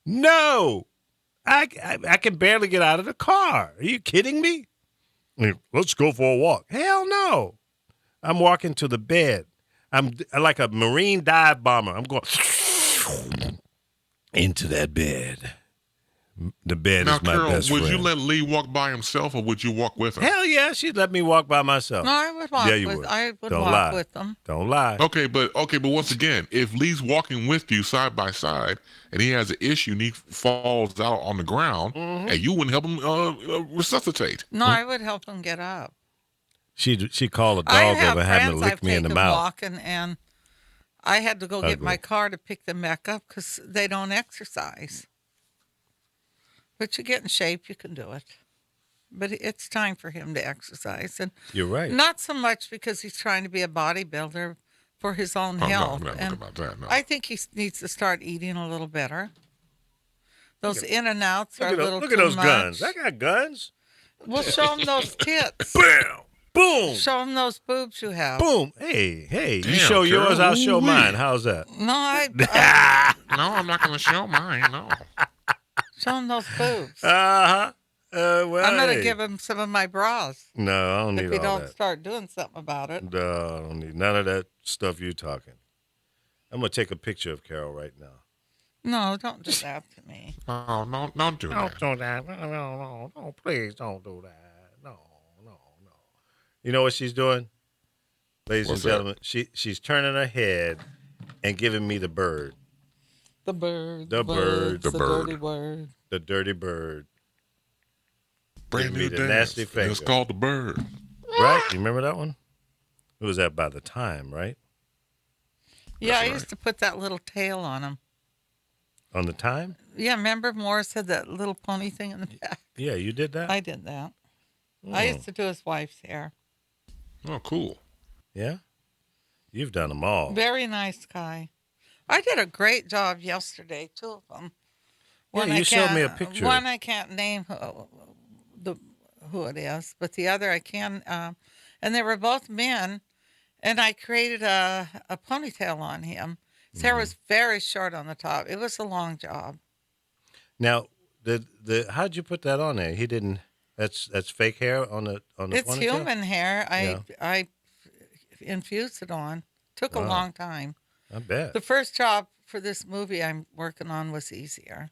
No. I can barely get out of the car. Are you kidding me? Let's go for a walk. Hell no. I'm walking to the bed. I'm like a Marine dive bomber. I'm going into that bed. The bed Now, is my Carol, best would friend. you let Lee walk by himself, or would you walk with him? Hell yeah, she'd let me walk by myself. No, I would walk Yeah, you with. would. I would Don't walk lie. with them. Don't lie. Okay, but once again, if Lee's walking with you side by side and he has an issue and he falls out on the ground, Mm-hmm. and you wouldn't help him resuscitate. No, I would help them get up. She called a I dog have over and had friends to lick I've me in the taken mouth. walking, and I had to go get my Ugly. car to pick them back up because they don't exercise. But you get in shape, you can do it. But it's time for him to exercise, and You're right. not so much because he's trying to be a bodybuilder for his own Oh, no, health. I'm not And talking about that. No. I think he needs to start eating a little better. Those in and outs are a little Look too at those much. guns. I got guns. We'll show him those tits. Bam! Boom! Show him those boobs you have. Boom! Hey, you Damn, show yours, Carol. I'll show Ooh-wee. mine. How's that? No, I No, I'm not going to show mine. No. show him those boobs. Uh-huh. Well, I'm gonna hey. give him some of my bras No, I don't if need he all don't that. start doing something about it. No, I don't need none of that stuff you talking. I'm going to take a picture of Carol right now. No, don't do that to me. No, don't do that. Don't do that. No, please don't do that. No. You know what she's doing? Ladies What's and that? gentlemen, she's turning her head and giving me the bird, The bird. The bird. The The bird. dirty word. the dirty bird. Brand Give me new the dance. nasty It's finger. called the bird. Right? You remember that one? It was that by the time, right? Yeah, That's I right. used to put that little tail on him. On the time? Yeah, remember Morris had that little pony thing in the back? Yeah, you did that? I did that. I Mm. used to do his wife's hair. Oh, cool. Yeah? You've done them all. Very nice guy. I did a great job yesterday, two of them. Yeah, One you I showed me a can't- picture. One I can't name who it is, but the other I can. And they were both men, and I created a ponytail on him. His hair was very short on the top. It was a long job. Now, how'd you put that on there? He didn't. That's fake hair on the It's ponytail? human hair. Yeah. I infused it on. Took a Wow. long time. I bet. The first job for this movie I'm working on was easier.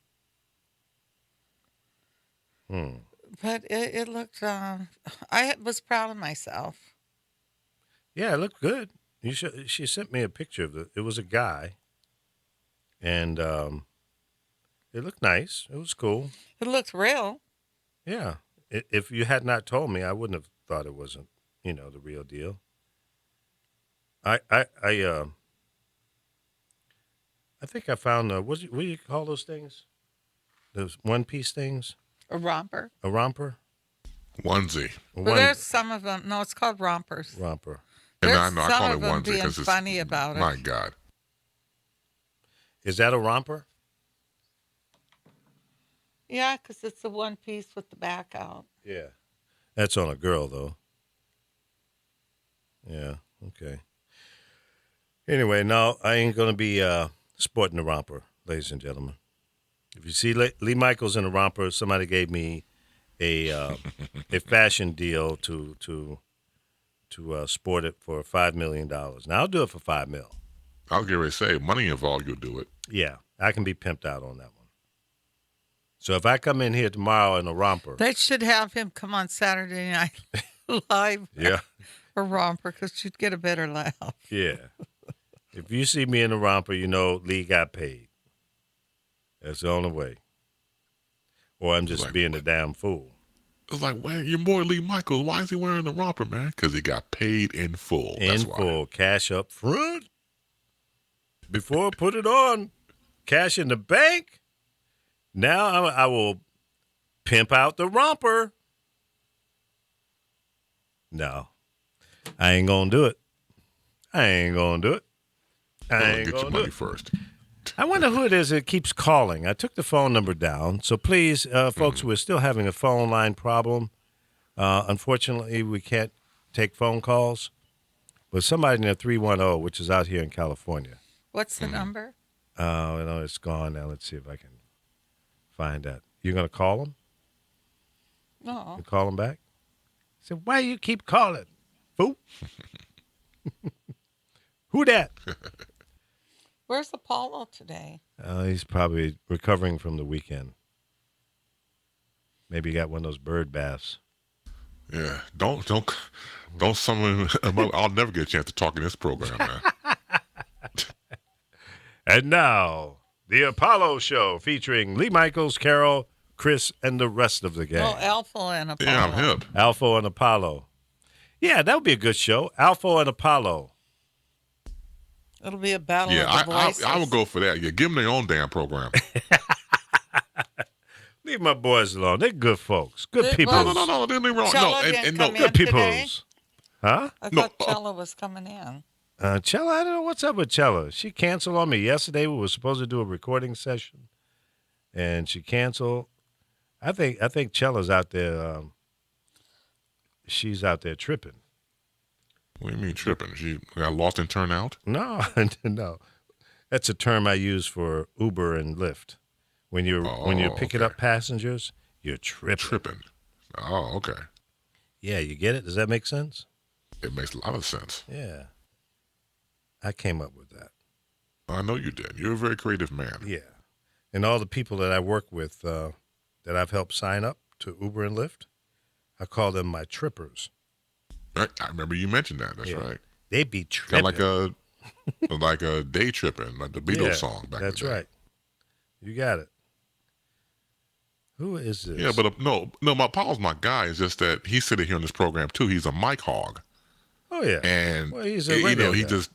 But it looked, I was proud of myself. Yeah, it looked good. She sent me a picture of it was a guy, and it looked nice. It was cool. It looked real. Yeah. If you had not told me, I wouldn't have thought it wasn't, the real deal. I think I found what do you call those things? Those one-piece things? A romper. A romper? Onesie. A But there's some of them. No, it's called rompers. romper. And There's I know I some call it of them onesie being because it's funny about it. My God. Is that a romper? Yeah, because it's the one piece with the back out. Yeah. That's on a girl, though. Yeah, okay. Anyway, no, I ain't gonna be sporting the romper, ladies and gentlemen. If you see Lee Michaels in a romper, somebody gave me a fashion deal to sport it for $5 million. Now I'll do it for $5 million. I was getting ready to say, money involved, you'll do it. Yeah, I can be pimped out on that one. So if I come in here tomorrow in a romper, They should have him come on Saturday night live yeah, a romper because you'd get a better laugh. yeah. If you see me in a romper, you know Lee got paid. That's the only way. Or I'm just Like being a what? damn fool. It's like, well, your boy Lee Michaels, why is he wearing the romper, man? Because he got paid in full. In That's why. full, cash up front. Before I put it on, cash in the bank. Now I will pimp out the romper. No, I ain't gonna do it. I ain't gonna do it. I Well, ain't get your gonna do money it. first. I wonder who it is that keeps calling. I took the phone number down. So please, folks, we're still having a phone line problem. Unfortunately, we can't take phone calls. But somebody in the 310, which is out here in California. What's the number? I know it's gone now. Let's see if I can find that. You're going to call them? No. You call them back? I said, why you keep calling? Fool. Who that? Where's Apollo today? He's probably recovering from the weekend. Maybe he got one of those bird baths. Yeah, don't summon. I'll never get a chance to talk in this program, man. And now, the Apollo Show featuring Lee Michaels, Carol, Chris, and the rest of the gang. Oh, Alpha and Apollo. Yeah, I'm hip. Alpha and Apollo. Yeah, that would be a good show. Alpha and Apollo. It'll be a battle Yeah, of the voices. I would go for that. Yeah, give them their own damn program. Leave my boys alone. They're good folks. Good They- people. No, they're wrong. Cello No, didn't and no, come in. Good today? peoples. Huh? I No, thought Cello was coming in. Chella, I don't know what's up with Chella. She canceled on me yesterday. We were supposed to do a recording session, and she canceled. I think Chella's out there. She's out there tripping. what do you mean tripping? She got lost in turnout? No, no, that's a term I use for Uber and Lyft. When you're picking okay. up passengers, you're tripping. Tripping. Oh, okay. Yeah, you get it. Does that make sense? It makes a lot of sense. Yeah, I came up with that. I know you did. You're a very creative man. Yeah, and all the people that I work with that I've helped sign up to Uber and Lyft, I call them my trippers. Right? I remember you mentioned that. That's Yeah. right. They be tripping. Kind of like a day tripping, like the Beatles song back That's in the day. right. You got it. Who is this? Yeah, but no, my Paul's my guy. It's just that he's sitting here on this program too. He's a mic hog, Oh yeah. and Well, he's a you radio know he guy. just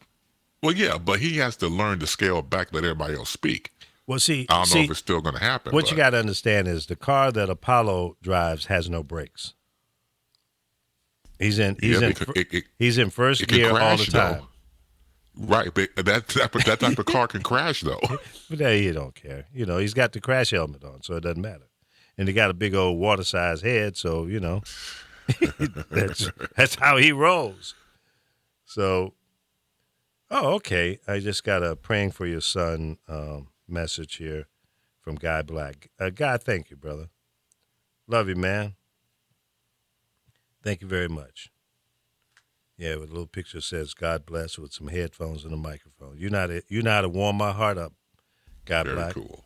well, yeah, but he has to learn to scale back, let everybody else speak. Well, see, I don't know if it's still going to happen. what but you got to understand is the car that Apollo drives has no brakes. He's in because he's in first it can gear all crash the time. though. Right, but that type of car can crash though. But he don't care. You know, he's got the crash helmet on, so it doesn't matter. And he got a big old water-sized head, so you know, that's how he rolls. So, oh, okay. I just got a praying for your son message here from Guy Black. Guy, thank you, brother. Love you, man. Thank you very much. Yeah, with a little picture says "God bless" with some headphones and a microphone. You know how to warm my heart up, Guy Very Black. cool.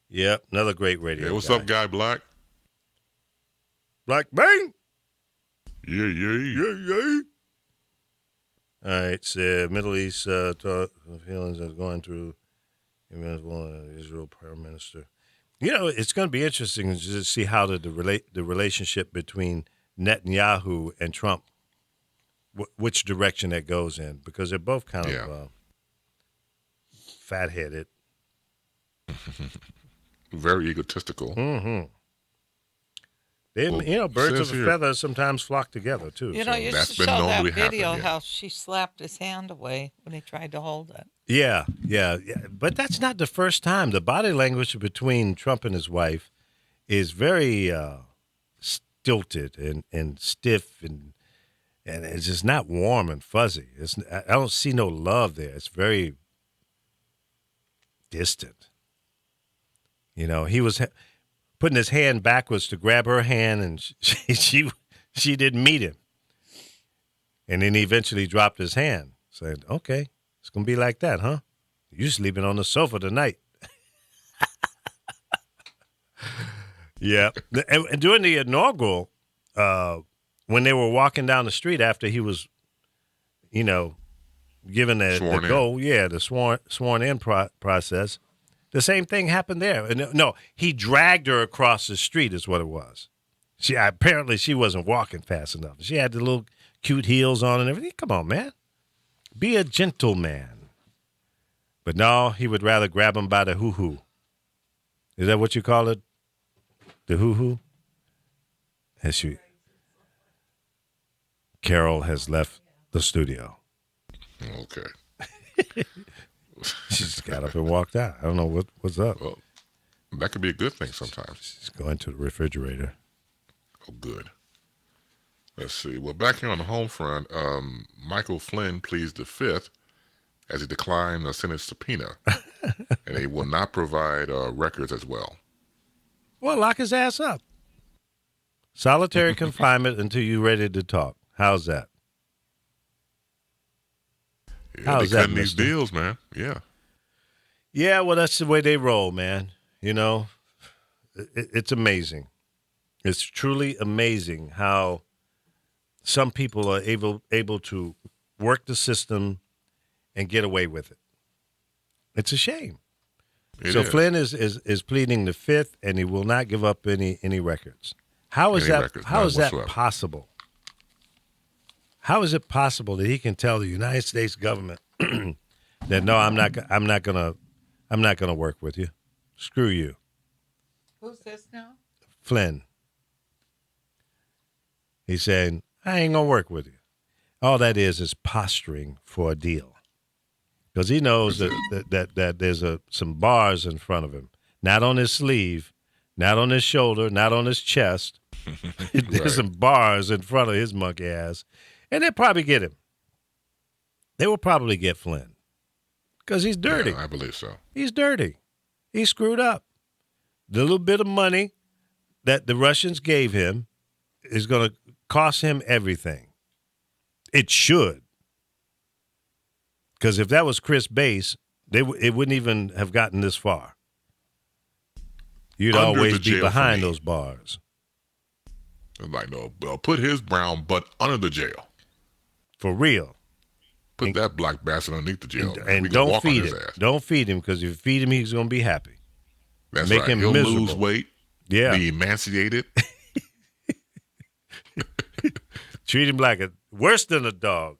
Yep, another great radio. Hey, what's guy. up, Guy Black? Black bang. Yeah. Yeah. All right, so Middle East feelings of going through Israel Prime Minister. You know, it's going to be interesting to see how the relationship between Netanyahu and Trump, which direction that goes in, because they're both kind of fat-headed. Very egotistical. Mm-hmm. They, Well, birds of says a here- feather sometimes flock together too. You know, so- you that's should been show known that to happen, video yeah. how she slapped his hand away when he tried to hold it. Yeah. But that's not the first time. The body language between Trump and his wife is very stilted and stiff, and And it's just not warm and fuzzy. I don't see no love there. It's very distant. You know, he was putting his hand backwards to grab her hand, and she didn't meet him. And then he eventually dropped his hand, saying, "Okay, it's gonna be like that, huh? You sleeping on the sofa tonight." Yeah. And during the inaugural, when they were walking down the street after he was, given the go, the sworn in process, the same thing happened there. No, he dragged her across the street is what it was. Apparently she wasn't walking fast enough. She had the little cute heels on and everything. Come on, man. Be a gentleman. But no, he would rather grab him by the hoo-hoo. Is that what you call it? The hoo-hoo? Carol has left the studio. Okay. She just got up and walked out. I don't know what's up. Well, that could be a good thing sometimes. She's going to the refrigerator. Oh, good. Let's see. Well, back here on the home front, Michael Flynn pleads the fifth as he declined a Senate subpoena, and they will not provide records as well. Well, lock his ass up. Solitary confinement until you're ready to talk. How's that? Yeah, How's they that, cutting these mister? deals, man. Yeah. Yeah, well, that's the way they roll, man. You know, it's amazing. It's truly amazing how some people are able to work the system and get away with it. It's a shame. It is. Flynn is pleading the fifth, and he will not give up any records. How is Any that? records, How none is that whatsoever. possible? How is it possible that he can tell the United States government that no, I'm not gonna work with you. Screw you, Who's this now? Flynn. He's saying I ain't gonna work with you. All that is posturing for a deal. Because he knows that there's some bars in front of him, not on his sleeve, not on his shoulder, not on his chest. There's Right. some bars in front of his monkey ass, and they'll probably get him. They will probably get Flynn because he's dirty. Yeah, I believe so. He's dirty. He screwed up. The little bit of money that the Russians gave him is going to cost him everything. It should. Because if that was Chris Bass, it wouldn't even have gotten this far. You'd Under always the be jail for behind me. those bars. Like, no, put his brown butt under the jail. For real. Put that black bastard underneath the jail. And we can don't walk on feed his him. ass. Don't feed him, because if you feed him, he's going to be happy. That's Make right. him He'll miserable. lose weight. Yeah. Be emaciated. Treat him like worse than a dog.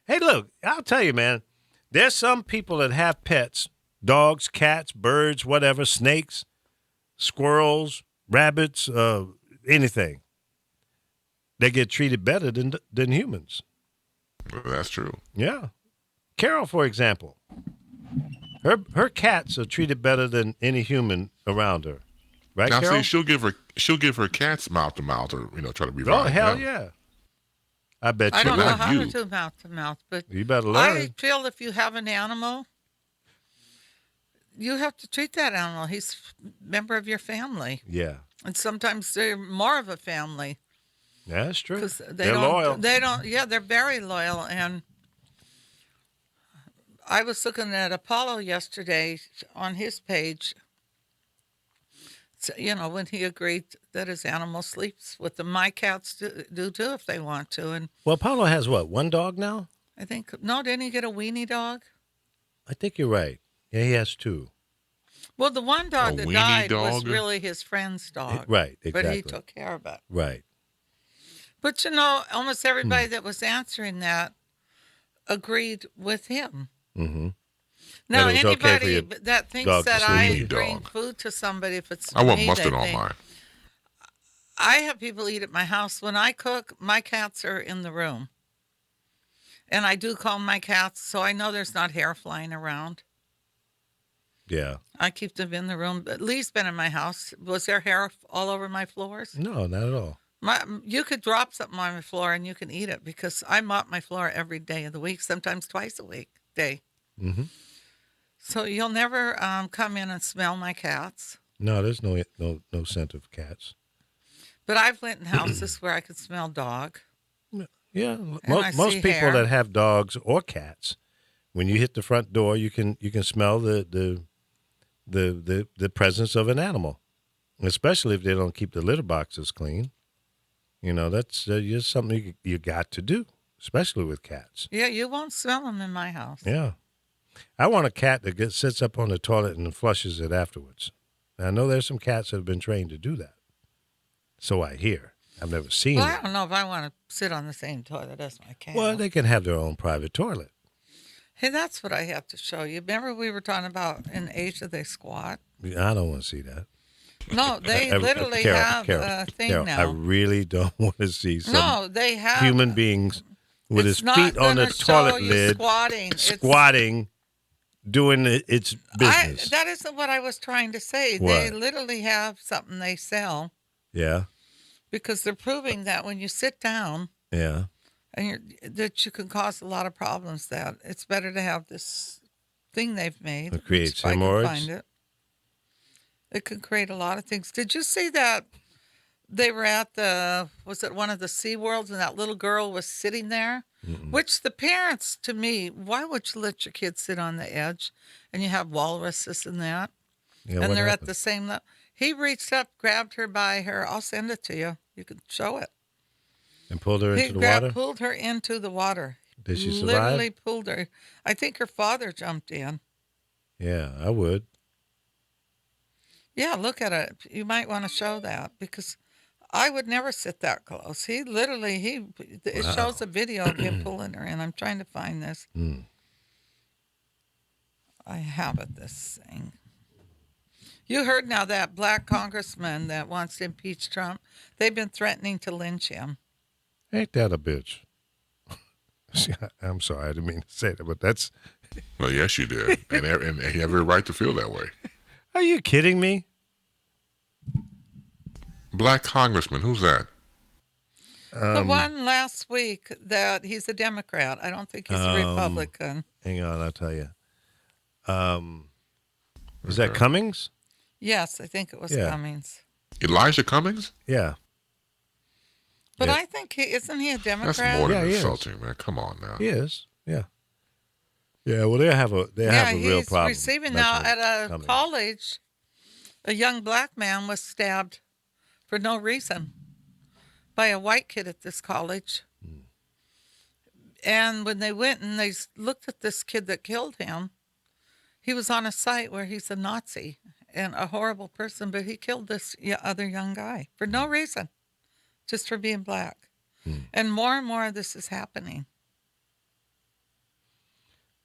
Hey, look, I'll tell you, man, there's some people that have pets, dogs, cats, birds, whatever, snakes, squirrels, rabbits, anything. They get treated better than humans. Well, that's true. Yeah. Carol, for example, her cats are treated better than any human around her. Right, Now, Carol? see, she'll give her cats mouth to mouth, or try to Oh, revive hell them. yeah. I bet I you don't will. know like how you. to do mouth to mouth, but You better I learn. feel if you have an animal, you have to treat that animal. He's a member of your family. Yeah. And sometimes they're more of a family Yeah, that's true. because They're loyal. They don't. Yeah, they're very loyal. And I was looking at Apollo yesterday on his page. So, when he agreed that his animal sleeps with them. My cats do too if they want to. And Well, Paulo has what, one dog now? I think didn't he get a weenie dog? I think you're right. Yeah, he has two. Well, the one dog A that weenie died was dog? really his friend's dog. Right, But he exactly. took care of it. Right. But almost everybody that was answering that agreed with him. Mm-hmm. Now, That it was okay for anybody your that thinks dog to that sleep I with you. bring Dog. food to somebody, if it's I want me, mustard they on think- mine. I have people eat at my house. When I cook, my cats are in the room. And I do comb my cats, so I know there's not hair flying around. Yeah. I keep them in the room. At least been in my house. Was there hair all over my floors? No, not at all. You could drop something on my floor and you can eat it because I mop my floor every day of the week, sometimes twice a week day. Mm-hmm. So you'll never come in and smell my cats. No, there's no scent of cats. But I've lived in houses where I could smell dog. Yeah, I see most people hair. that have dogs or cats, when you hit the front door, you can smell the presence of an animal, especially if they don't keep the litter boxes clean. That's just something you got to do, especially with cats. Yeah, you won't smell them in my house. Yeah, I want a cat that sits up on the toilet and flushes it afterwards. And I know there's some cats that have been trained to do that. So I hear. I've never seen Well, it. I don't know if I want to sit on the same toilet as my cat. Well, they can have their own private toilet. Hey, that's what I have to show you. Remember we were talking about in Asia they squat? I don't want to see that. No, they literally Carol, have Carol, a thing Carol, now. I really don't want to see some No, they have human beings with it's his not feet on the gonna show toilet you lid, squatting. It's- squatting, doing its business. that isn't what I was trying to say. They What? literally have something they sell Yeah, because they're proving that when you sit down yeah. and that you can cause a lot of problems. That it's better to have this thing they've made. It creates if I can hemorrhoids? find it. It can create a lot of things. Did you see that they were at was it one of the Sea Worlds and that little girl was sitting there? Which the parents, to me, why would you let your kids sit on the edge and you have walruses and that? Yeah, And what they're at happened? the same level. He reached up, grabbed her by her. I'll send it to you. You can show it. And pulled her He into the water. pulled her into the water. Did she survive? Literally pulled her. I think her father jumped in. Yeah, I would. Yeah, look at it. You might want to show that because I would never sit that close. He literally, it shows a video of him pulling her in. I'm trying to find this. Mm. I have it, this thing. You heard now that black congressman that wants to impeach Trump, they've been threatening to lynch him. Ain't that a bitch? See, I'm sorry, I didn't mean to say that, but that's. Well, yes, you did, and he have every right to feel that way. Are you kidding me? Black congressman, who's that? The one last week that he's a Democrat. I don't think he's a Republican. Hang on, I'll tell you. Was that Cummings? Yes, I think it was Yeah. Cummings. Elijah Cummings? Yeah. But Yeah. I think isn't he a That's Democrat? more than Yeah, he is. insulting, man. Come on now. He is. Yeah. Yeah. Well, they have a real he's problem. receiving now messing at with a Cummings. college. A young black man was stabbed for no reason by a white kid at this college. And when they went and they looked at this kid that killed him, he was on a site where he's a Nazi and a horrible person, but he killed this other young guy for no reason, just for being black. And more of this is happening.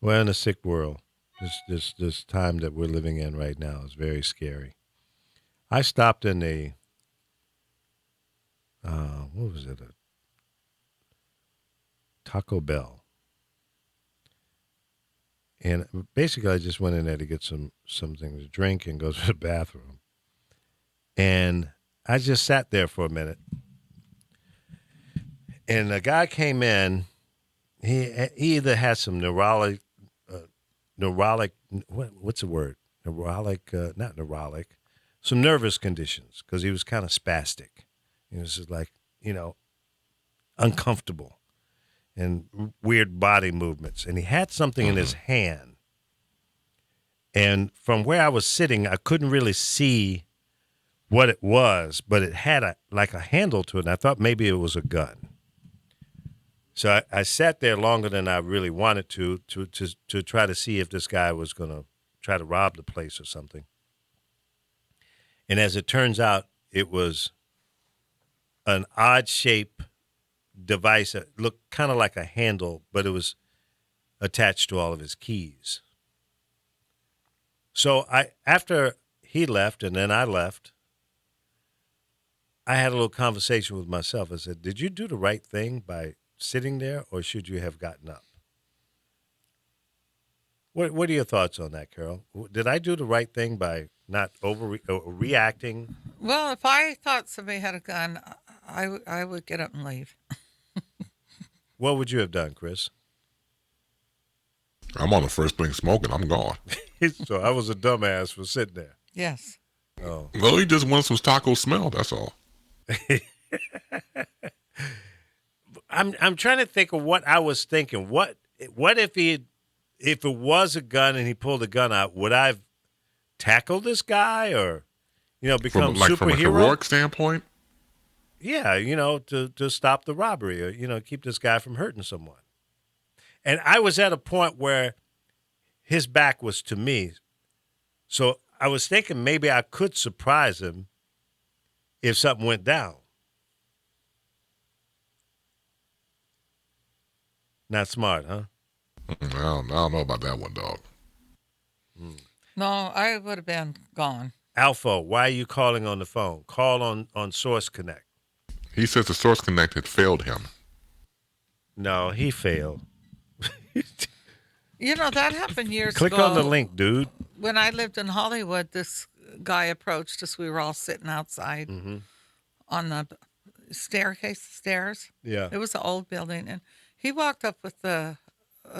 We're in a sick world. This time that we're living in right now is very scary. I stopped in a what was it? A Taco Bell. And basically I just went in there to get something to drink and go to the bathroom. And I just sat there for a minute. And a guy came in. He either had some neurologic, what's the word? Not neurologic, some nervous conditions because he was kind of spastic. He was just like, uncomfortable and weird body movements. And he had something in his hand. And from where I was sitting, I couldn't really see what it was, but it had a handle to it. And I thought maybe it was a gun. So I sat there longer than I really wanted to try to see if this guy was going to try to rob the place or something. And as it turns out, it was an odd-shaped device that looked kind of like a handle, but it was attached to all of his keys. So after he left and then I left, I had a little conversation with myself. I said, did you do the right thing by sitting there, or should you have gotten up? What are your thoughts on that, Carol? Did I do the right thing by not reacting? Well, if I thought somebody had a gun, I would get up and leave. What would you have done, Chris? I'm on the first thing smoking. I'm gone. So I was a dumbass for sitting there. Yes. Oh. Well, he just wants some taco smell. That's all. I'm trying to think of what I was thinking. What if if it was a gun and he pulled a gun out, would I have tackled this guy or become From a superhero? heroic standpoint? Yeah, to stop the robbery or keep this guy from hurting someone. And I was at a point where his back was to me. So I was thinking maybe I could surprise him if something went down. Not smart, huh? I don't know about that one, dog. No, I would have been gone. Alpha, why are you calling on the phone? Call on Source Connect. He says the Source Connect had failed him. No, he failed. That happened years Click ago. on the link, dude. When I lived in Hollywood, this guy approached us. We were all sitting outside on the stairs. Yeah. It was an old building, and he walked up with a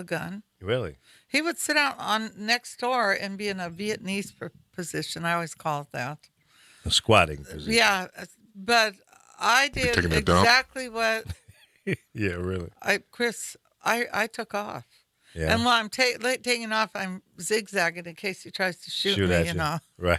gun. Really? He would sit out on next door and be in a Vietnamese position. I always call it that. A squatting position. Yeah, but I did taking a dump? exactly what Yeah, really. I took off. Yeah. And while I'm taking off, I'm zigzagging in case he tries to shoot me, at you know. Right.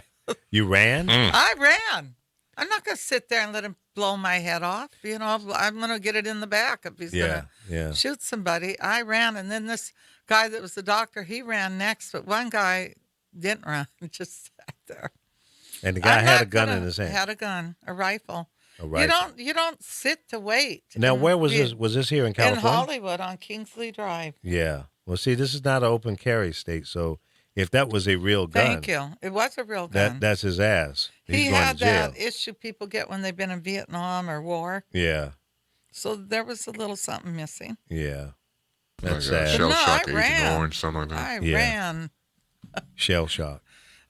You ran? I ran. I'm not going to sit there and let him blow my head off. I'm going to get it in the back if he's going to shoot somebody. I ran, and then this guy that was the doctor, he ran next, but one guy didn't run, just sat there. And the guy had a gun in his hand. Had a gun, a rifle. A rifle. You don't sit to wait. Now, where was this? Was this here in California? In Hollywood on Kingsley Drive. Yeah. Well, see, this is not an open carry state, so if that was a real gun, Thank you. It was a real gun. that's his ass. He's He going had to jail. that issue people get when they've been in Vietnam or war. Yeah. So there was a little something missing. Yeah. Like That's a sad. shell No, shock, I Agent ran. Orange, something like that. I Yeah. ran. Shell shock.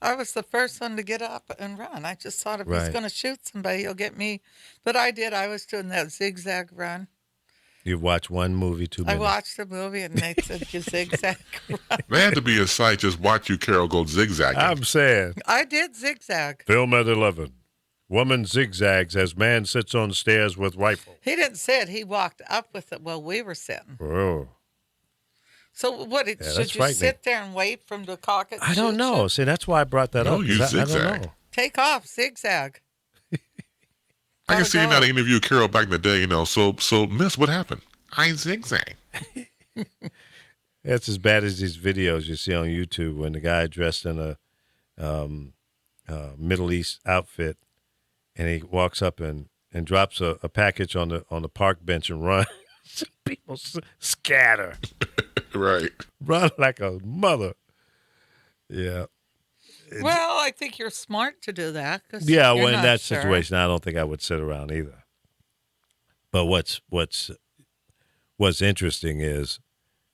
I was the first one to get up and run. I just thought if he's Right. going to shoot somebody, he'll get me. But I did. I was doing that zigzag run. You watched one movie too I many. watched the movie and they said you zigzag run. There had to be a sight just watch you, Carol, go zigzagging. I'm saying. I did zigzag. Film at 11. Woman zigzags as man sits on stairs with rifle. He didn't say it. He walked up with it while we were sitting. Oh. So what? that's Should you frightening. sit there and wait for him to cock it? I don't shoot know. you? See, that's why I brought that No, up. you 'cause I don't zigzag. know. Take off, zigzag. I can Gotta see you go. now to interview Carol back in the day, So, Miss, what happened? I zigzag. That's as bad as these videos you see on YouTube when the guy dressed in a Middle East outfit and he walks up and drops a package on the park bench and runs. People scatter. Right. Run like a mother. Yeah. Well, I think you're smart to do that. 'Cause Yeah, you're well, in not that sure. situation, I don't think I would sit around either. But what's interesting is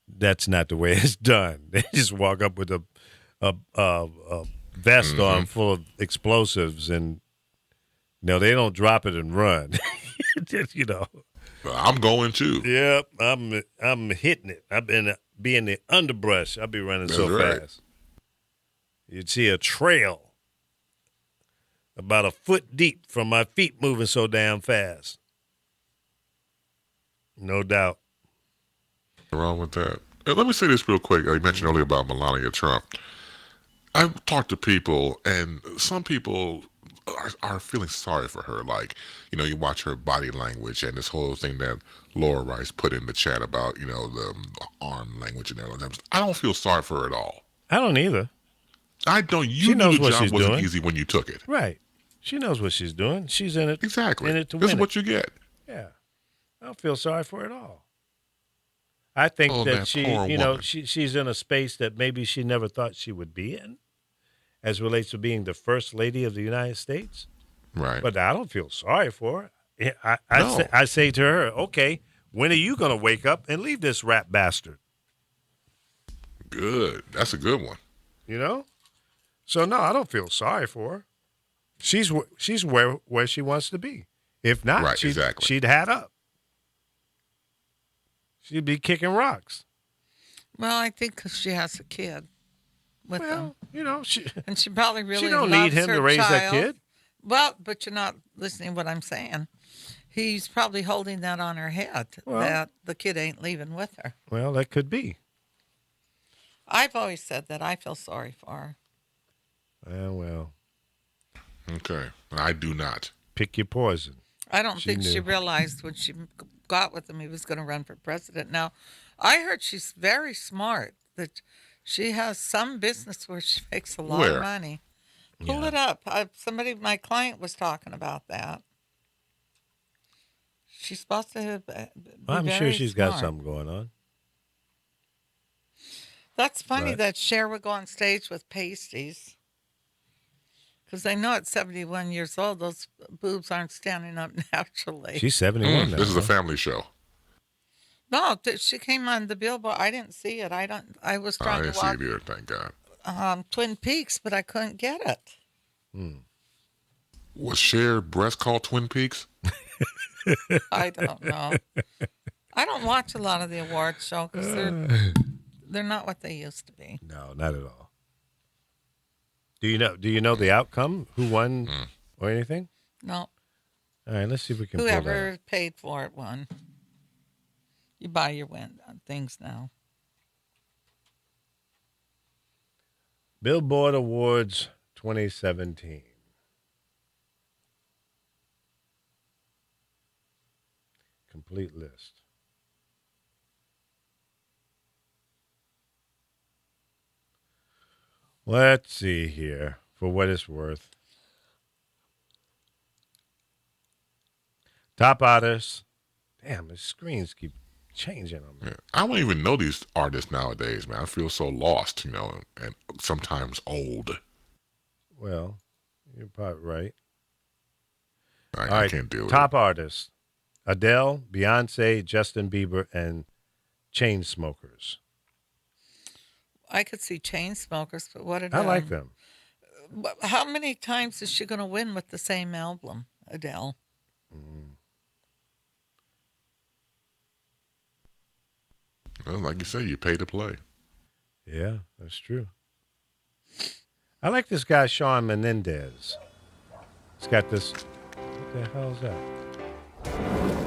that's not the way it's done. They just walk up with a vest on full of explosives, and they don't drop it and run. I'm going too. Yep, I'm hitting it. I've been in the underbrush. I'll be running so That's right. fast. You'd see a trail about a foot deep from my feet moving so damn fast. No doubt. What's wrong with that? Let me say this real quick. I mentioned earlier about Melania Trump. I've talked to people, and some people are feeling sorry for her. Like, you watch her body language and this whole thing that Laura Rice put in the chat about, the arm language and everything. I don't feel sorry for her at all. I don't either. I don't. She You knew knows the what job she's wasn't doing. easy when you took it. Right. She knows what she's doing. She's in it. Exactly. In it to This is win what you get. Yeah. I don't feel sorry for her at all. I think Oh, that that she, poor woman. she's in a space that maybe she never thought she would be in, as relates to being the first lady of the United States. Right. But I don't feel sorry for her. No. I say to her, okay, when are you going to wake up and leave this rat bastard? Good. That's a good one. So no, I don't feel sorry for her. She's where she wants to be, If not, Right, exactly. she'd hat up. She'd be kicking rocks. Well, I think 'cause she has a kid with him. Well, she And she probably really don't loves need him her to raise that child. kid. Well, but you're not listening to what I'm saying. He's probably holding that on her head Well- that the kid ain't leaving with her. Well, that could be. I've always said that. I feel sorry for her. Well, Okay. I do not. pick your poison. I don't She think she knew. realized when she got with him he was going to run for president. Now, I heard she's very smart, that she has some business where she makes a lot Where? of money. Pull Yeah. it up. My client was talking about that. She's supposed to have. I'm sure she's got something going on. That's funny But- that Cher would go on stage with pasties. Because I know at 71 years old, those boobs aren't standing up naturally. She's 71 now. This is a huh? family show. No, she came on the Billboard. I didn't see it. I was I trying didn't to see watch it either, thank God. Twin Peaks, but I couldn't get it. Was Cher breast called Twin Peaks? I don't know. I don't watch a lot of the awards show because they're not what they used to be. No, not at all. Do you know the outcome? Who won or anything? No, All right, let's see if we can pull that up. whoever paid for it won. You buy your things now. Billboard Awards 2017. Complete list. Let's see here, for what it's worth. Top artists. Damn, the screens keep changing on me. Yeah. I don't even know these artists nowadays, man. I feel so lost, and sometimes old. Well, you're probably right. I All right, can't deal with top artists. Adele, Beyonce, Justin Bieber, and Chainsmokers. I could see chain smokers, but what did I like them. How many times is she going to win with the same album, Adele? it. Well, like you say, you pay to play. Yeah, that's true. I like this guy, Shawn Menendez. He's got this. What the hell is that?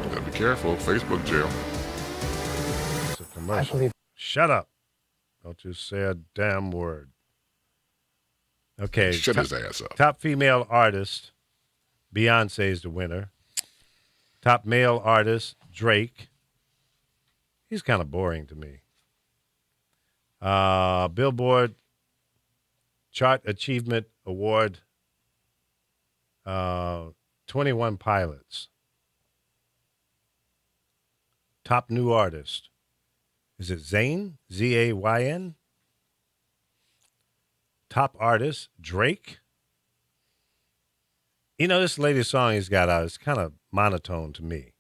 Gotta be careful. Facebook jail. It's a commercial. Shut up. Don't you say a damn word. Okay. Shut top, his ass up. top female artist, Beyonce is the winner. Top male artist, Drake. He's kind of boring to me. Billboard Chart Achievement Award, 21 Pilots. Top new artist. Is it Zayn? Z-A-Y-N? Top artist, Drake. You know, this latest song he's got out, it's kind of monotone to me.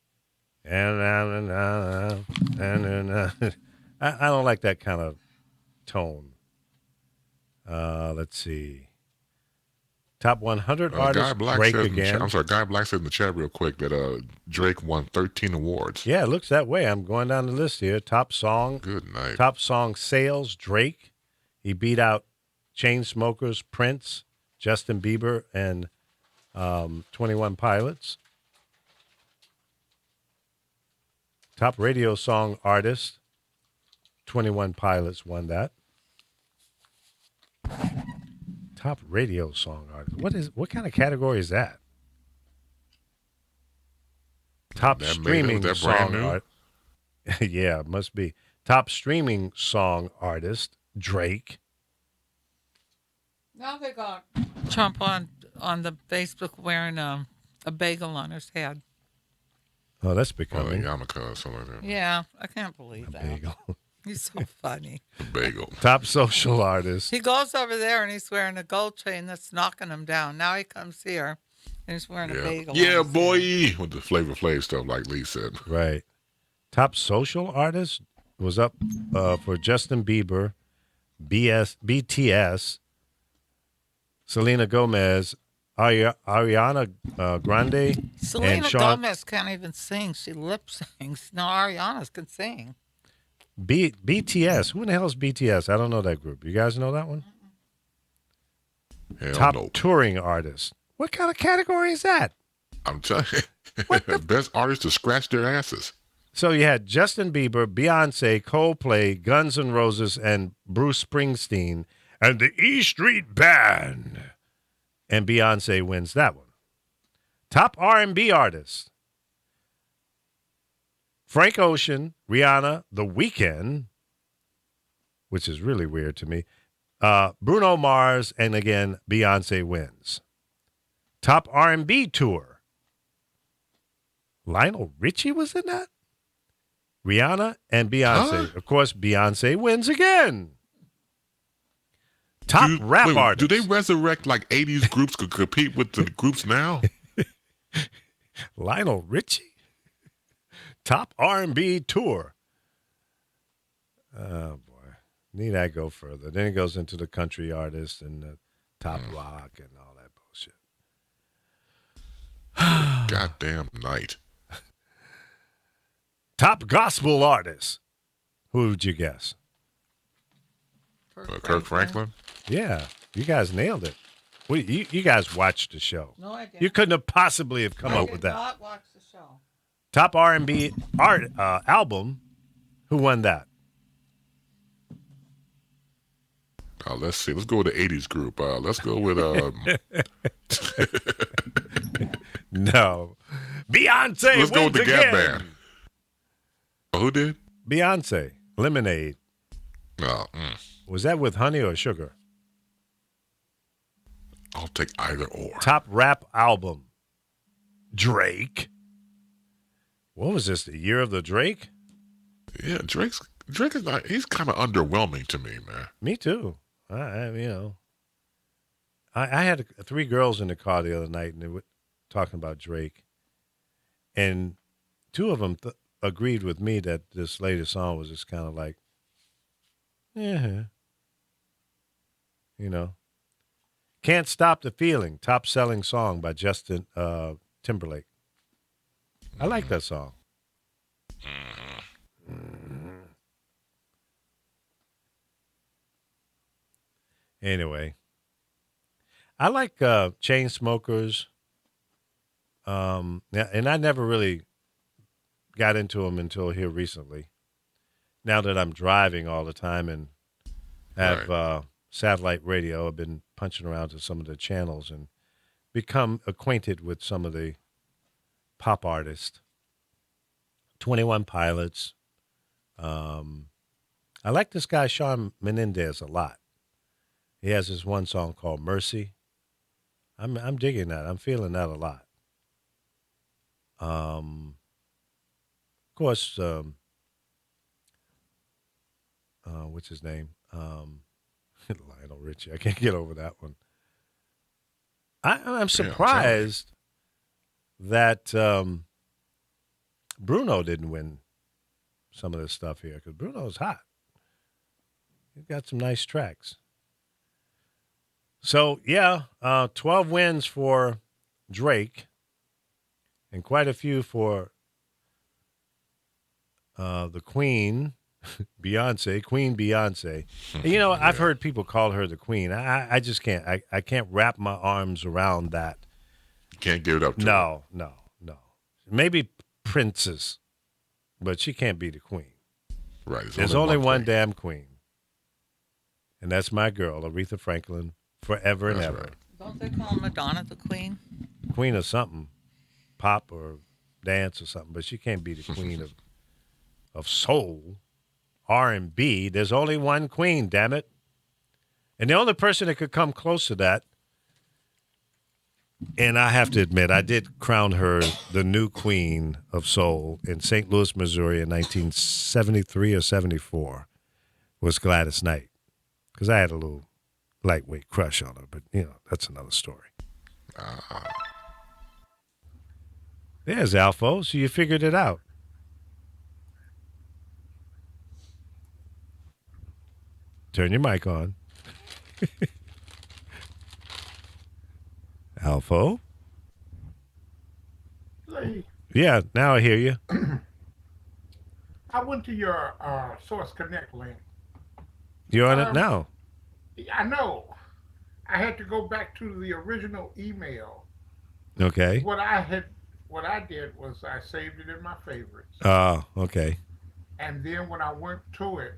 I don't like that kind of tone. Let's see. Top 100 artists, Guy Black Drake said in the again. chat, I'm sorry, Guy Black said in the chat real quick that Drake won 13 awards. Yeah, it looks that way. I'm going down the list here. Top song, Good night. top song sales, Drake. He beat out Chainsmokers, Prince, Justin Bieber, and 21 Pilots. Top radio song artist, 21 Pilots won that. Top radio song artist. What kind of category is that? Top That made it? streaming Was that brand song new? art. Yeah, it must be. Top streaming song artist, Drake. Now they got Trump on the Facebook wearing a bagel on his head. Oh, that's Or the becoming yarmulke or something like that. Yeah, I can't believe that. bagel. He's so funny. A bagel. Top social artist. He goes over there and he's wearing a gold chain that's knocking him down. Now he comes here and he's wearing a Yeah, bagel. yeah, on his boy. head. With the Flavor Flav stuff, like Lee said. Right. Top social artist was up for Justin Bieber, BTS, Selena Gomez, Ariana Grande and Selena Sean Gomez can't even sing. She lip sings. No, Ariana's can sing. BTS. Who in the hell is BTS? I don't know that group. You guys know that one? Hell Top no. touring artist. What kind of category is that? I'm telling you, best artists to scratch their asses. So you had Justin Bieber, Beyonce, Coldplay, Guns N' Roses, and Bruce Springsteen, and the E Street Band. And Beyonce wins that one. Top R&B artist. Frank Ocean, Rihanna, The Weeknd, which is really weird to me. Bruno Mars, and again, Beyonce wins. Top R&B tour. Lionel Richie was in that? Rihanna and Beyonce. Huh? Of course, Beyonce wins again. Top rap artist. Do they resurrect like 80s groups could compete with the groups now? Lionel Richie? Top R&B tour. Oh, boy. Need I go further? Then it goes into the country artist and the top rock and all that bullshit. Goddamn night. Top gospel artist. Who would you guess? Kirk Franklin? Yeah, you guys nailed it. Well, you guys watched the show. No, I didn't. You couldn't have possibly have come I up did with that. not watch the show. Top R&B album. Who won that? Let's see. Let's go with the 80s group. Let's go with No. Beyonce let's go with wins the Gap again. Band. Who did? Beyonce. Lemonade. Oh, Was that with honey or sugar? I'll take either or. Top rap album. Drake. What was this? The year of the Drake? Yeah, Drake is not. He's kind of underwhelming to me, man. Me too. I had 3 girls in the car the other night, and they were talking about Drake, and 2 of them agreed with me that this latest song was just kind of like, Can't Stop the Feeling, top selling song by Justin Timberlake. I like that song. Anyway, I like Chainsmokers. And I never really got into them until here recently. Now that I'm driving all the time and have satellite radio, I've been punching around to some of the channels and become acquainted with some of the pop artists. 21 Pilots. I like this guy, Shawn Menendez, a lot. He has this one song called Mercy. I'm digging that. I'm feeling that a lot. Of course, what's his name? Lionel Richie. I can't get over that one. I'm surprised that Bruno didn't win some of this stuff here because Bruno's hot. He's got some nice tracks. So, 12 wins for Drake and quite a few for the Queen, Beyonce, Queen Beyonce. And, I've heard people call her the Queen. I just can't. I can't wrap my arms around that. You can't give it up to her. No. Maybe Princess, but she can't be the Queen. Right. There's only one queen. damn Queen. And that's my girl, Aretha Franklin, forever and That's ever. right. Don't they call Madonna the queen? Queen of something, pop or dance or something, but she can't be the queen of soul, R&B. There's only one queen, damn it. And the only person that could come close to that, and I have to admit, I did crown her the new queen of soul in St. Louis, Missouri in 1973 or 74, was Gladys Knight. Because I had a little lightweight crush on her, but, that's another story. There's Alfo, so you figured it out. Turn your mic on. Alfo? Lee, Yeah, now I hear you. I went to your Source Connect link. You're on it Um, now. I know. I had to go back to the original email. Okay. What I had, what I did was I saved it in my favorites, Okay. and then when I went to it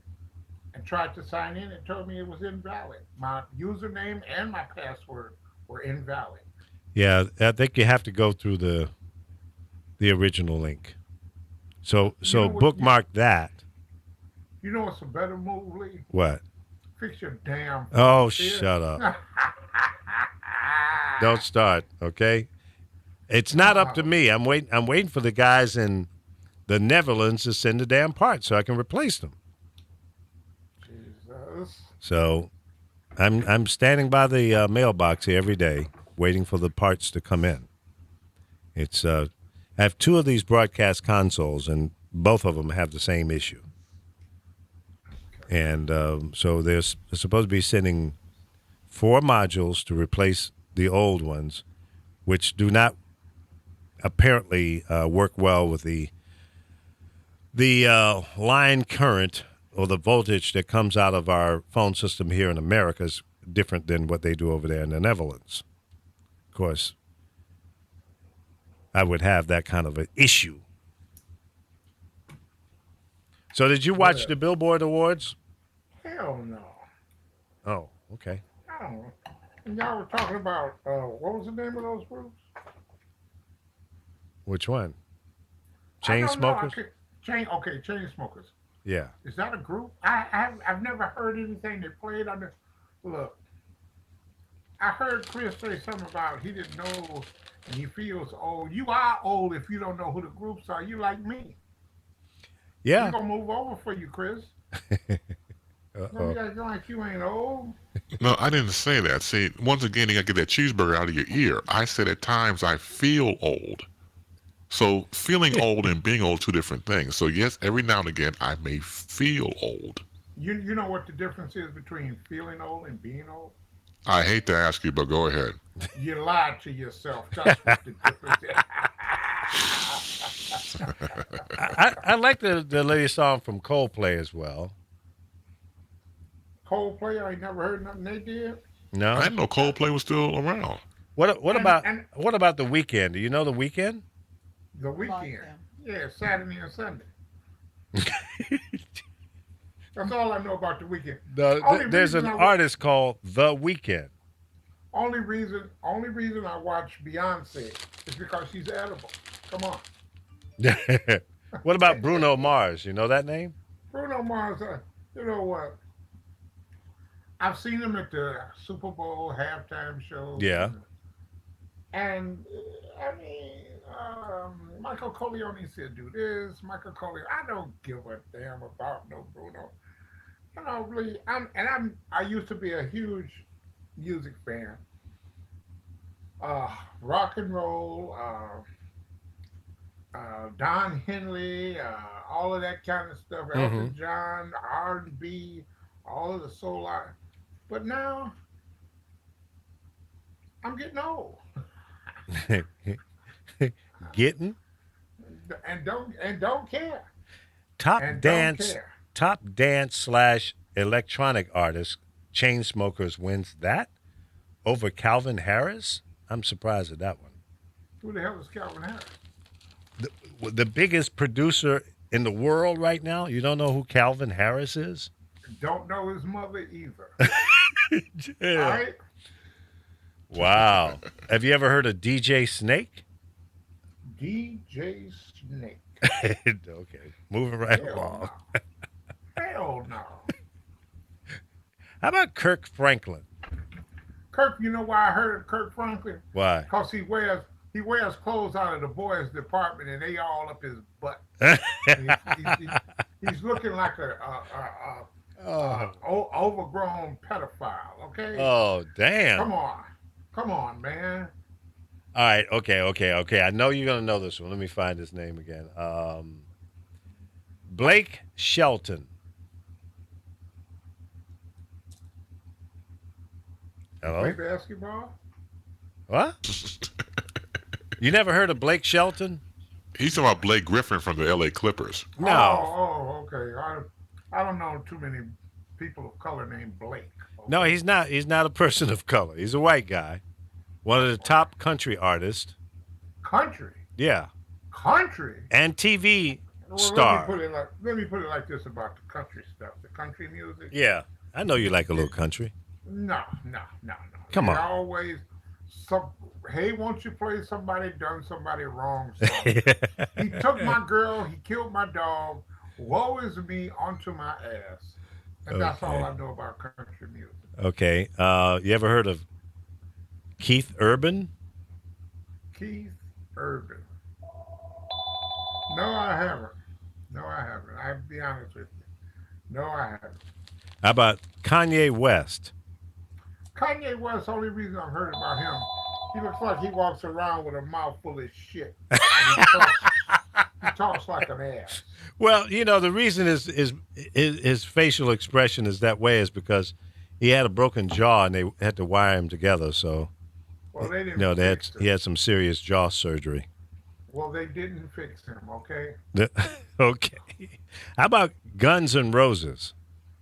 and tried to sign in, it told me it was invalid. My username and my password were invalid. Yeah, I think you have to go through the original link. So You so know what? bookmark that. You know what's a better move, Lee? What? Fix your damn Oh, phone here. shut up. Don't start, okay? It's not up to Oh, me. I'm waiting for the guys in the Netherlands to send the damn parts so I can replace them. Jesus. So I'm standing by the mailbox here every day, waiting for the parts to come in. It's I have two of these broadcast consoles, and both of them have the same issue. And so they're supposed to be sending 4 modules to replace the old ones, which do not apparently work well with the line current or the voltage that comes out of our phone system here in America is different than what they do over there in the Netherlands. Of course, I would have that kind of an issue. So, did you watch Well, the Billboard Awards? hell no. Oh, okay. I don't know. And y'all were talking about what was the name of those groups? Which one? I Chain don't know. I smokers? could chain. Okay, chain smokers. Yeah. Is that a group? I've never heard anything they played on the. Look, I heard Chris say something about he didn't know and he feels old. You are old if you don't know who the groups are. You like me. We're Yeah. gonna move over for you, Chris. Don't Uh-oh. be acting like you ain't old. No, I didn't say that. See, once again, you got to get that cheeseburger out of your ear. I said at times I feel old. So feeling old and being old, two different things. So yes, every now and again I may feel old. You know what the difference is between feeling old and being old? I hate to ask you, but go ahead. You lied to yourself. That's what the difference is. I like the latest song from Coldplay as well. Coldplay, I ain't never heard nothing they did. I No? didn't know Coldplay was still around. What And about and what about the weekend? Do you know the weekend? the weekend. Yeah, Saturday and Sunday. That's all I know about the weekend. There's an artist called The Weekend. Only reason I watch Beyonce is because she's edible. Come on. What about Bruno Mars? You know that name? Bruno Mars, you know what? I've seen him at the Super Bowl halftime shows, Yeah. and I mean, Michael Corleone said do this. Michael Corleone, I don't give a damn about no Bruno. You know, really, I used to be a huge music fan, rock and roll, Don Henley, all of that kind of stuff, Hmm. Elton John, R&B, all of the soul art. But now I'm getting old Getting and don't care top and don't dance, care. top dance slash electronic artist, Chainsmokers wins that over Calvin Harris. I'm surprised at that one. Who the hell is Calvin Harris? The biggest producer in the world right now. You don't know who Calvin Harris is? Don't know his mother either. All Yeah. right, Wow. Have you ever heard of DJ Snake? DJ Snake. Okay, moving right Hell along. no. Hell no. How about Kirk Franklin? Kirk, you know why I heard of Kirk Franklin? Why? Cause he wears clothes out of the boys' department and they all up his butt. He's looking like Oh, overgrown pedophile. Okay, oh, damn. come on, man. All right, okay. I know you're gonna know this one. Let me find his name again. Blake Shelton. You play Hello. basketball? What? You never heard of Blake Shelton? He's talking about Blake Griffin from the L.A. Clippers. No. Oh, okay. I don't know too many people of color named Blake. Okay. No, he's not. He's not a person of color. He's a white guy. One of the top country artists. Country. Yeah. Country. And TV Well, star. let me put it like this about the country stuff, the country music. Yeah. I know you like a little country. No. Come They on. always hey, won't you play somebody done somebody wrong? So he took my girl, he killed my dog. Woe is me onto my ass. And that's all Okay. I know about country music. Okay. You ever heard of Keith Urban? Keith Urban. No, I haven't. I'll be honest with you. No, I haven't. How about Kanye West? Kanye West, the only reason I've heard about him, he looks like he walks around with a mouth full of shit. And he talks like an ass. Well, the reason his facial expression is that way is because he had a broken jaw and they had to wire him together. So, Well, they didn't fix him. he had some serious jaw surgery. Well, they didn't fix him, okay? Okay. How about Guns N' Roses?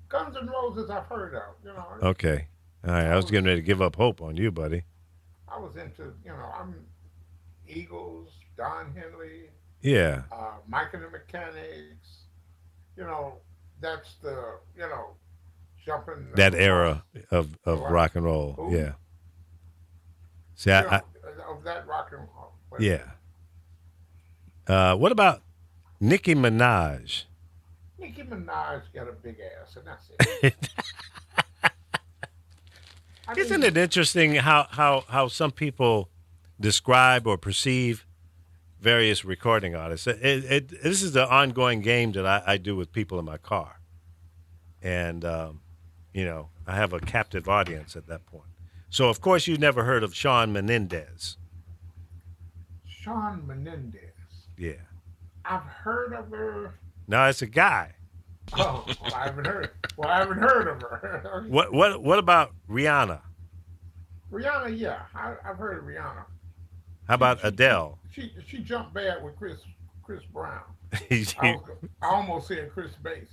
Guns N' Roses I've heard of, Okay. All right. I was getting ready to give up hope on you, buddy. I was into, I'm Eagles, Don Henley, Yeah. Mike and the Mechanics. That's the, jumping. That era of What? rock and roll. Who? Yeah. See, Of that rock and roll. But yeah. What about Nicki Minaj? Nicki Minaj got a big ass, and that's it. I Isn't mean, it interesting how some people describe or perceive various recording artists? This is the ongoing game that I do with people in my car. And, I have a captive audience at that point. So, of course, you've never heard of Shawn Menendez. Shawn Menendez. Yeah. I've heard of her. No, it's a guy. Oh, well, I haven't heard. Well, I haven't heard of her. What about Rihanna? Rihanna, yeah, I've heard of Rihanna. How about Adele? She jumped bad with Chris Brown. She- I almost said Chris Bass.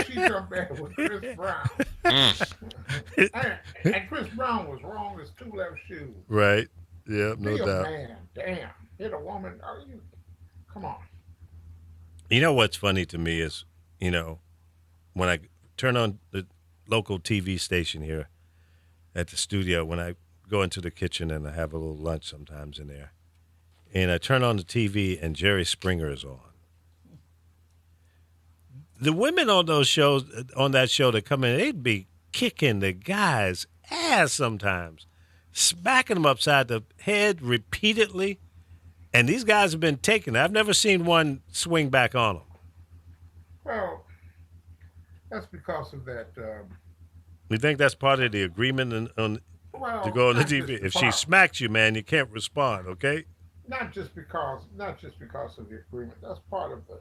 She jumped bad with Chris Brown. and Chris Brown was wrong as two left shoes. right. Yeah, no Be a doubt. man, damn. Hit a woman. Come on. You know what's funny to me is, when I turn on the local TV station here at the studio, when I go into the kitchen and I have a little lunch sometimes in there, and I turn on the TV and Jerry Springer is on. The women on those shows, on that show that come in, they'd be kicking the guy's ass sometimes, smacking him upside the head repeatedly. And these guys have been taken. I've never seen one swing back on them. Well, that's because of that. You think that's part of the agreement Well, to go on the not just TV? the If she part- smacks you, man, you can't respond, okay? not just because of the agreement. That's part of the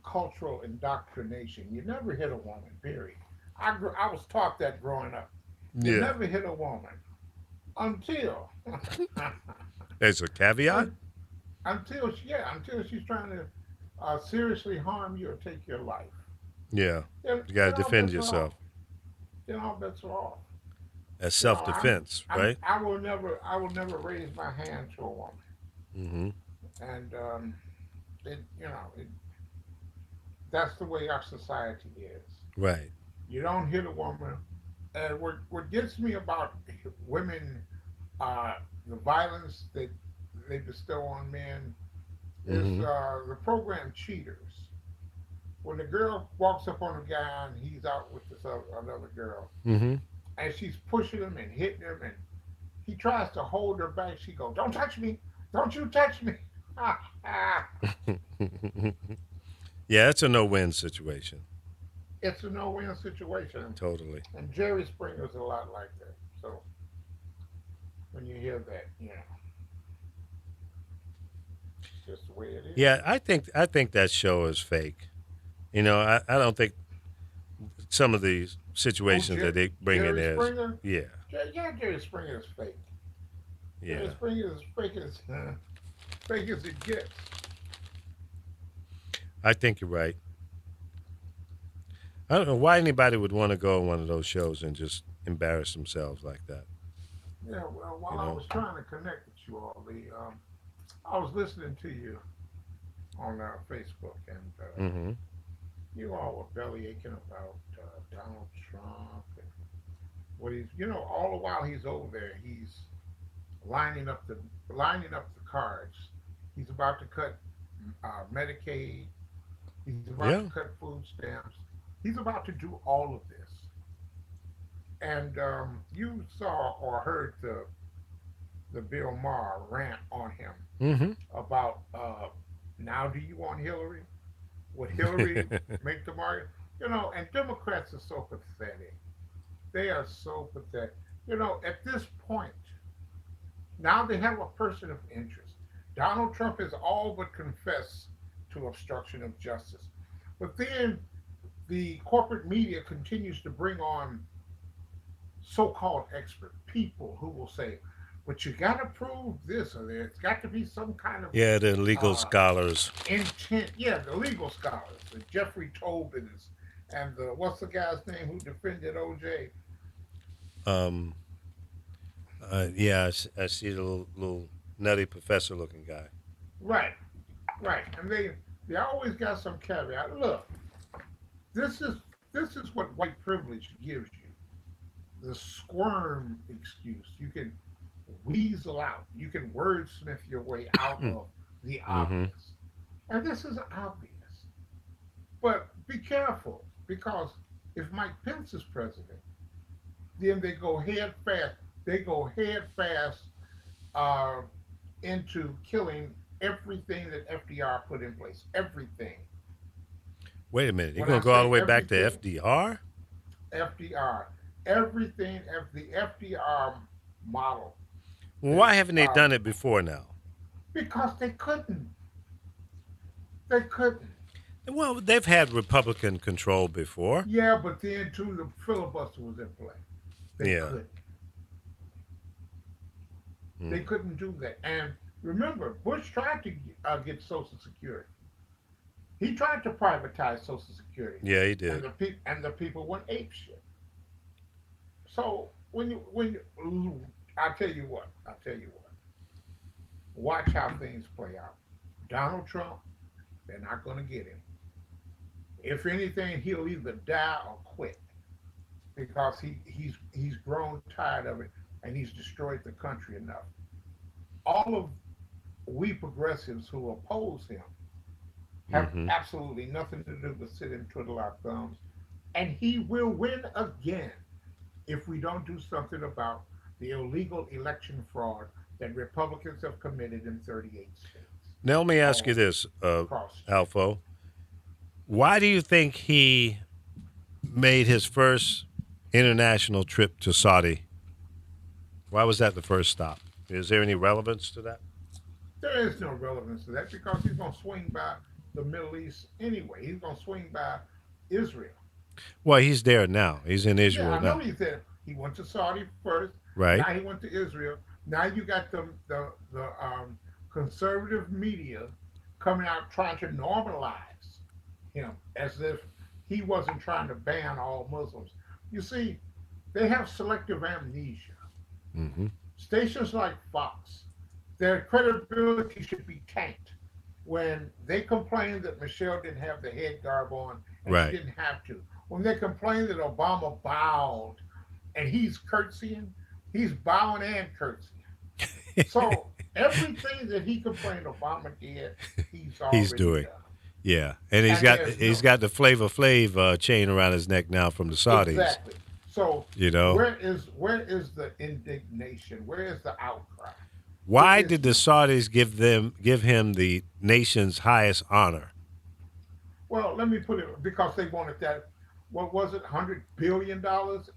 cultural indoctrination. You never hit a woman. Period. I was taught that growing up. You never hit a woman until There's a caveat? until she's trying to seriously harm you or take your life. Yeah. Then, You got to then all defend bets are yourself. off. Then all bets are off. That's self-defense, right? I will never raise my hand to a woman. Mm-hmm. And that's the way our society is. Right. You don't hit a woman. And what gets me about women, the violence that they bestow on men, is Mhm. the program Cheaters. When the girl walks up on a guy and he's out with another girl, Mm-hmm. and she's pushing him and hitting him, and he tries to hold her back. She goes, "Don't touch me! Don't you touch me!" Yeah, it's a no-win situation. It's a no-win situation. Totally. And Jerry Springer's a lot like that. So when you hear that, it's just the way it is. Yeah, I think that show is fake. I don't think some of the situations that they bring in Jerry there. Springer? Yeah. Yeah, Jerry Springer is fake. Yeah, As fake as it gets. I think you're right. I don't know why anybody would want to go on one of those shows and just embarrass themselves like that. Yeah, well, You while I know. was trying to connect with you all, I was listening to you on Facebook, and Mm-hmm. you all were belly aching about Donald Trump and what he's, all the while he's over there, he's lining up the cards. He's about to cut Medicaid. He's about to Yeah. cut food stamps. He's about to do all of this. And you saw or heard the Bill Maher rant on him Mm-hmm. about now do you want Hillary? Would Hillary make the market? And Democrats are so pathetic. They are so pathetic. At this point, now they have a person of interest. Donald Trump has all but confessed to obstruction of justice. But then the corporate media continues to bring on so-called expert people who will say, "But you got to prove this, or there's got to be some kind of Yeah, the legal uh, scholars. intent." Yeah, the legal scholars, the Jeffrey Tobins, and the what's the guy's name who defended OJ? Um. Yeah, I see the little nutty professor-looking guy. Right, right, and they always got some caveat. Look, this is this is what white privilege gives you. The squirm excuse. You can weasel out. You can wordsmith your way out of the Mm-hmm. obvious. And this is obvious. But be careful because if Mike Pence is president, then they go head fast. They go head fast uh, into killing everything that FDR put in place. Everything. Wait a minute. You're When gonna I go all the say way back to everything, FDR? FDR. Everything, the FDR model Well, is why haven't they done it before now? because they couldn't. They couldn't. Well, they've had Republican control before. Yeah, but then too, the filibuster was in play. They Yeah. couldn't. They Mm. couldn't do that. And remember, Bush tried to get Social Security. He tried to privatize Social Security, Yeah, he and did. the people went ape shit. So I tell you what, watch how things play out. Donald Trump, they're not going to get him. If anything, he'll either die or quit because he's grown tired of it and he's destroyed the country enough. All of we progressives who oppose him have Mm-hmm. absolutely nothing to do but sit and twiddle our thumbs. And he will win again if we don't do something about the illegal election fraud that Republicans have committed in 38 states Now let me ask you all this, across. Alfo. Why do you think he made his first international trip to Saudi? Why was that the first stop? Is there any relevance to that? There is no relevance to that because he's going to swing by the Middle East anyway. He's going to swing by Israel. Well, he's there now. He's in Yeah, Israel I know now, he's there. He went to Saudi first. right? Now he went to Israel. Now you got the conservative media coming out trying to normalize him as if he wasn't trying to ban all Muslims. You see, they have selective amnesia. Mm-hmm. Stations like Fox, their credibility should be tanked when they complain that Michelle didn't have the head garb on and she Right. didn't have to. When they complain that Obama bowed and he's curtsying, he's bowing and curtsying. So everything that he complained Obama did, he's He's already doing. done. Yeah, and And there's he's no got the Flavor Flav chain around his neck now from the Saudis. exactly. So You know, where is the indignation? Where is the outcry? It why is did the Saudis give him the nation's highest honor? well. Let me put it because they wanted that. What was it? $100 billion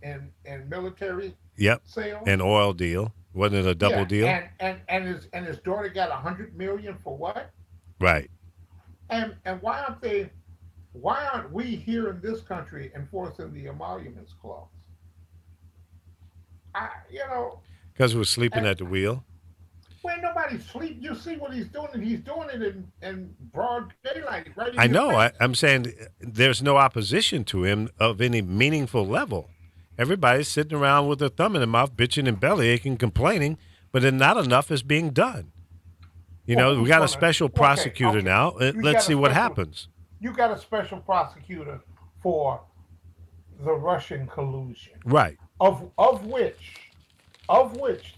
in military Yep, sales. an oil deal. Wasn't it a double Yeah, deal? and his daughter got 100 million for what? Right. And why aren't we here in this country enforcing the emoluments clause? I you know Because we're sleeping and at the wheel. When nobody sleep, you see what he's doing, and he's doing it in broad daylight, right in I your know. face. I'm saying there's no opposition to him of any meaningful level. Everybody's sitting around with their thumb in their mouth, bitching and belly aching, complaining, but then not enough is being done. You Well, know, we who's got a gonna? special Okay, prosecutor okay. now. You Let's got a see what special. happens. You got a special prosecutor for the Russian collusion, Right. of which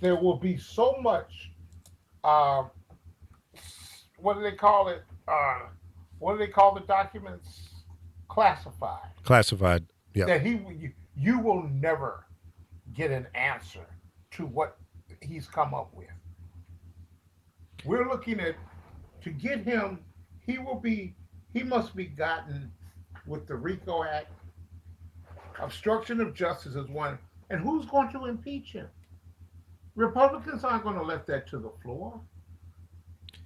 there will be so much. Uh, what do they call it? What do they call the documents? Classified. Classified. Yep. That you will never get an answer to what he's come up with. We're looking at to get him. He will be. He must be gotten with the RICO Act. Obstruction of justice is one. And who's going to impeach him? Republicans aren't going to let that to the floor.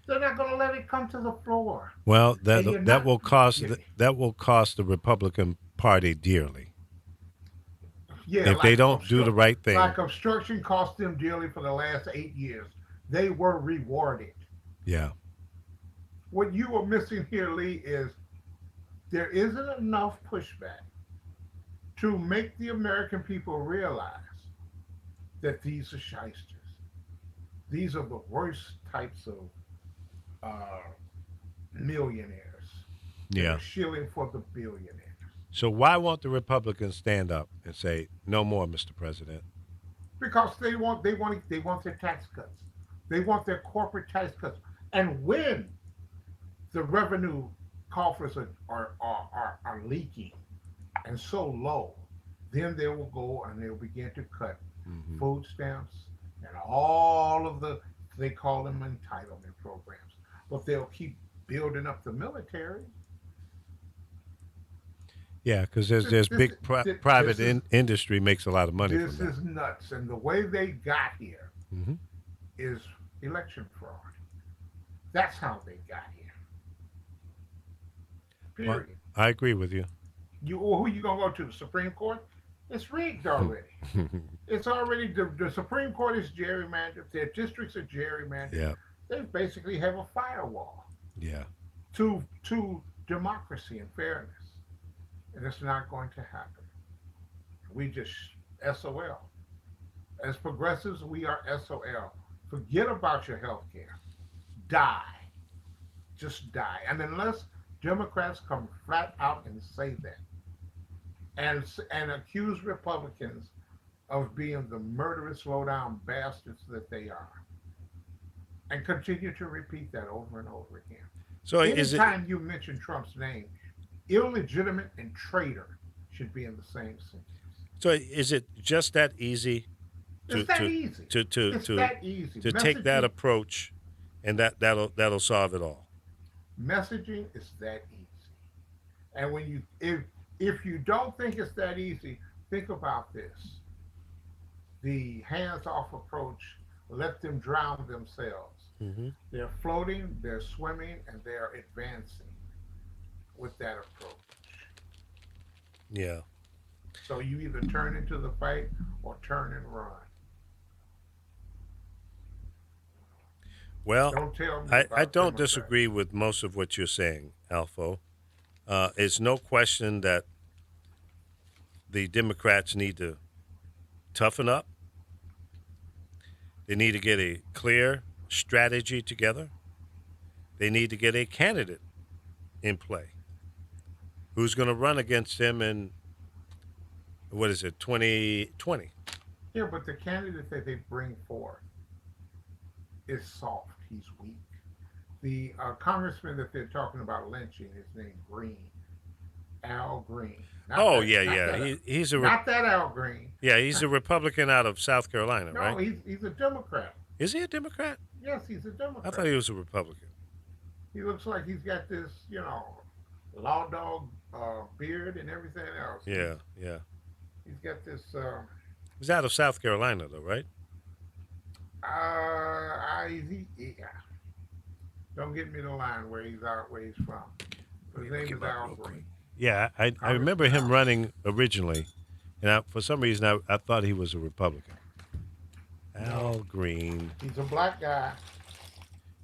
They're not going to let it come to the floor. Well, And you're that not. will cost that will cost the Republican Party dearly Yeah, if they don't do the right thing. like obstruction cost them dearly for the last 8 years. They were rewarded. Yeah. What you are missing here, Lee, is there isn't enough pushback to make the American people realize that these are shysters. These are the worst types of uh, millionaires. They're Yeah. shilling for the billionaires. So why won't the Republicans stand up and say no more, Mr. President? Because they want their tax cuts. They want their corporate tax cuts. And when the revenue coffers are leaking and so low, then they will go and they'll begin to cut food stamps and all of they call them entitlement programs. But they'll keep building up the military. Yeah, because there's This, big private this is industry makes a lot of money this from that. is nuts. And the way they got here Hmm. is election fraud. That's how they got here. Well, Period. I agree with you. Who you gonna go to? The Supreme Court? It's rigged already. It's already the Supreme Court is gerrymandered. Their districts are gerrymandered. Yeah. They basically have a firewall Yeah. to democracy and fairness, and it's not going to happen. We just SOL. As progressives, we are SOL. Forget about your health care. Die. Just die. And unless Democrats come flat out and say that, and accuse Republicans of being the murderous, low-down bastards that they are, and continue to repeat that over and over again. So is it? Anytime you mention Trump's name, illegitimate and traitor should be in the same sentence. So is it just that easy It's that easy. It's to that easy. take that Messaging, approach, and that'll solve it all? messaging is that easy. And when you if you don't think it's that easy, think about this. The hands-off approach, let them drown themselves. Hmm. They're floating, they're swimming, and they're advancing with that approach. Yeah. So you either turn into the fight or turn and run. Well, Don't tell me I about don't Democrats. disagree with most of what you're saying, Alfo. It's no question that the Democrats need to toughen up. They need to get a clear strategy together. They need to get a candidate in play who's going to run against them in, 2020? Yeah, but the candidate that they bring forth is soft. He's weak. The congressman that they're talking about lynching is named Green, Al Green. Oh, Not yeah. that, He's a not that Al Green. he's a Republican out of South Carolina, No, right? he's a Democrat. Is he a Democrat? Yes, he's a I Democrat. thought he was a Republican. He looks like he's got this, law dog beard and everything else. Yeah. He's got this. He's out of South Carolina, though, right? Yeah. Don't get me the line where he's from. His name is Al Green. Yeah, I remember him running originally, and for some reason I thought he was a Republican. Al Green. He's a black guy,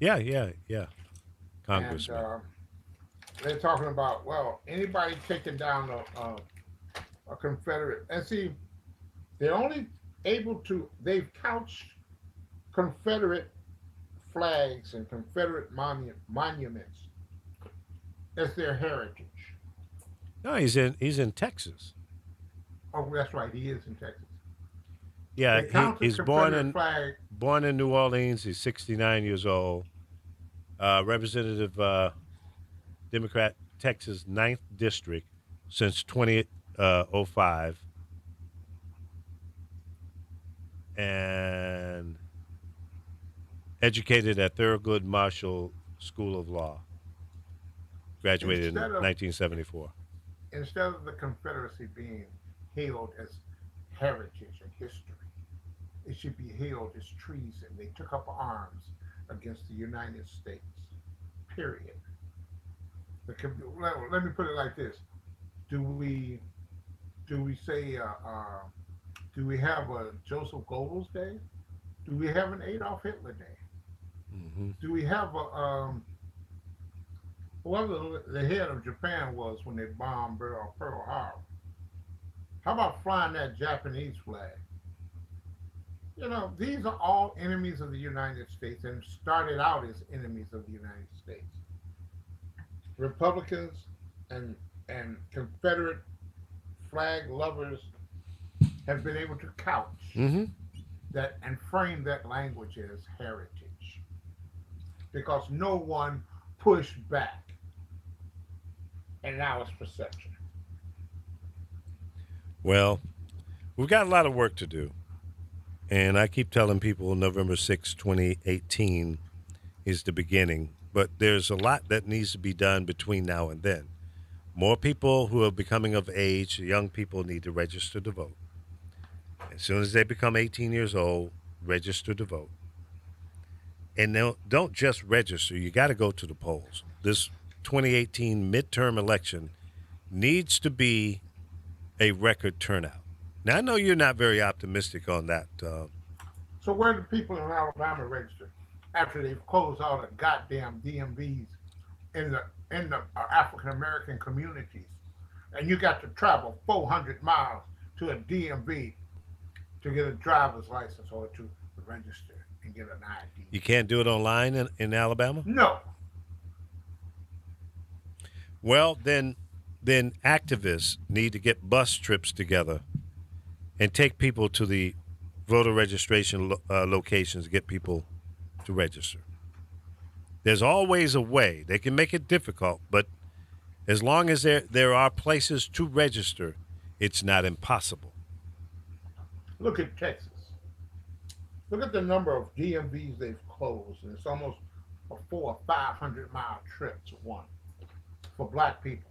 Yeah. and Congressman. they're talking about, well, anybody taking down a Confederate, and see, they're only able to, they've couched Confederate flags and Confederate monuments as their heritage. No, he's in Texas. Oh, that's right, he is in Texas. Yeah, They counted he's born Confederate in flag. New Orleans. He's 69 years old. Representative Democrat, Texas Ninth District since 2005, and educated at Thurgood Marshall School of Law. Graduated in Instead of 1974. instead of the Confederacy being hailed as heritage and history, it should be hailed as treason. They took up arms against the United States. Period. Let me put it like this: Do we say do we have a Joseph Goebbels Day? Do we have an Adolf Hitler Day? Hmm. Do we have a whoever the head of Japan was when they bombed Pearl Harbor? How about flying that Japanese flag? You know, these are all enemies of the United States and started out as enemies of the United States. Republicans and Confederate flag lovers have been able to couch Hmm. that and frame that language as heritage because no one pushed back, and now it's perception. Well, we've got a lot of work to do. And I keep telling people November 6, 2018 is the beginning. But there's a lot that needs to be done between now and then. More people who are becoming of age, young people, need to register to vote. As soon as they become 18 years old, register to vote. And don't just register, you got to go to the polls. This 2018 midterm election needs to be a record turnout. Now, I know you're not very optimistic on that. So where do people in Alabama register after they've closed all the goddamn DMVs in the African American communities, and you got to travel 400 miles to a DMV to get a driver's license or to register and get an ID? You can't do it online in Alabama? No. Well, then activists need to get bus trips together and take people to the voter registration locations, get people to register. There's always a way. They can make it difficult, but as long as there are places to register, it's not impossible. Look at Texas. Look at the number of DMVs they've closed, and it's almost a 400 or 500 mile trip to one for black people.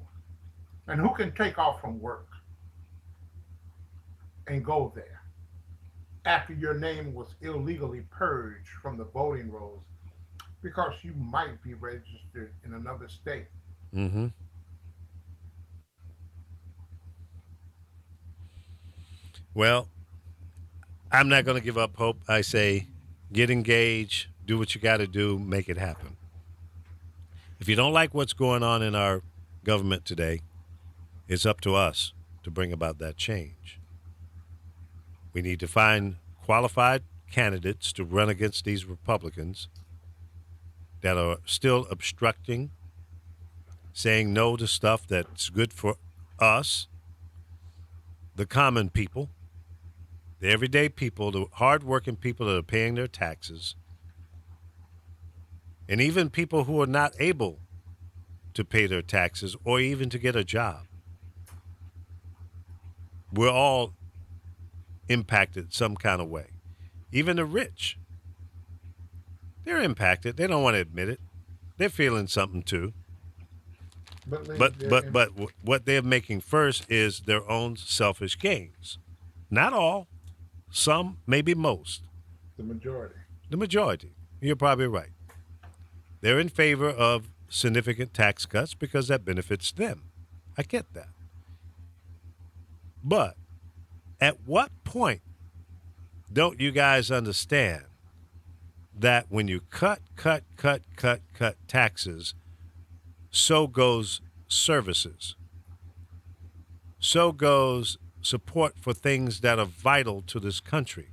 And who can take off from work and go there after your name was illegally purged from the voting rolls because you might be registered in another state? Mm-hmm. Well, I'm not going to give up hope. I say get engaged, do what you got to do, make it happen. If you don't like what's going on in our government today, it's up to us to bring about that change. We need to find qualified candidates to run against these Republicans that are still obstructing, saying no to stuff that's good for us, the common people, the everyday people, the hardworking people that are paying their taxes, and even people who are not able to pay their taxes or even to get a job. We're all impacted some kind of way. Even the rich, they're impacted. They don't want to admit it. They're feeling something too. But what they're making first is their own selfish gains. Not all, some, maybe most. The majority. The majority. You're probably right. They're in favor of significant tax cuts because that benefits them. I get that. But at what point don't you guys understand that when you cut taxes, so goes services, so goes support for things that are vital to this country.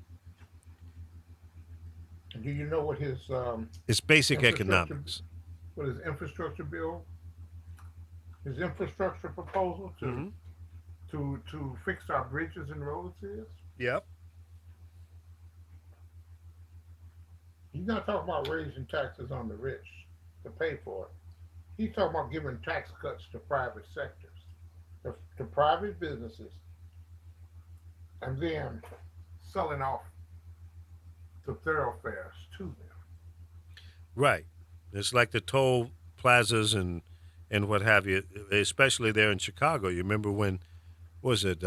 Do you know It's basic infrastructure, economics. what his infrastructure bill, his infrastructure proposal Mm-hmm. to fix our bridges and roads is? Yep. He's not talking about raising taxes on the rich to pay for it. He's talking about giving tax cuts to private sectors, to private businesses, and then selling off the thoroughfares to them. Right. It's like the toll plazas and what have you, especially there in Chicago. You remember when was it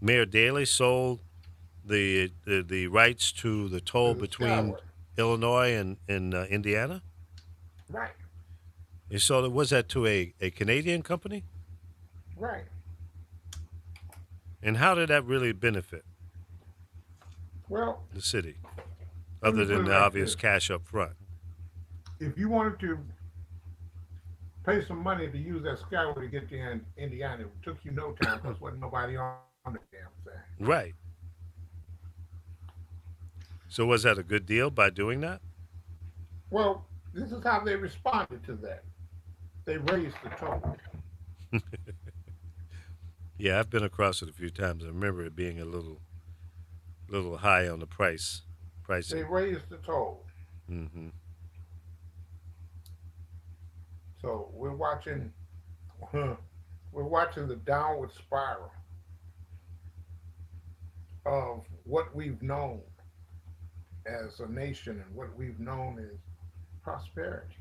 Mayor Daley sold the rights to the toll To the between Skyway. Illinois and Indiana? Right, He sold it. Was that to a Canadian company? right. And how did that really benefit Well, the city, let other me put than it the like obvious this. cash up front? If you wanted to pay some money to use that Skyway to get to Indiana, it took you no time because wasn't nobody on the damn thing. Right. So was that a good deal by doing that? Well, this is how they responded to that. They raised the toll. Yeah, I've been across it a few times. I remember it being a little high on the They pricing. raised the toll. Hmm. So we're watching the downward spiral of what we've known as a nation and what we've known as prosperity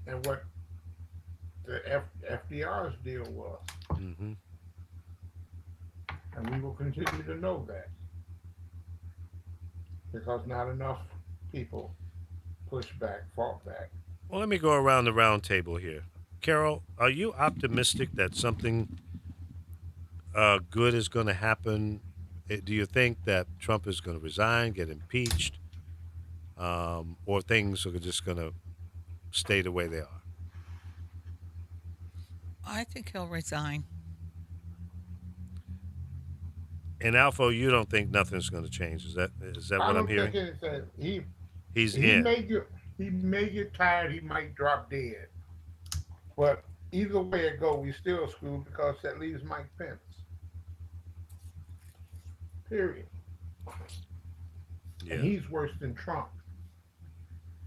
and what the FDR's deal was. Hmm. And we will continue to know that because not enough people push back, fought back. Well, let me go around the round table here. Carol, are you optimistic that something good is going to happen? Do you think that Trump is going to resign, get impeached, or things are just going to stay the way they are? I think he'll resign. And Alpha, you don't think nothing's going to change? Is that I what I'm don't think hearing? anything. He's He in. may get he may get tired. He might drop dead. But either way it go, we still screwed because that leaves Mike Pence. Period. Yeah. And he's worse than Trump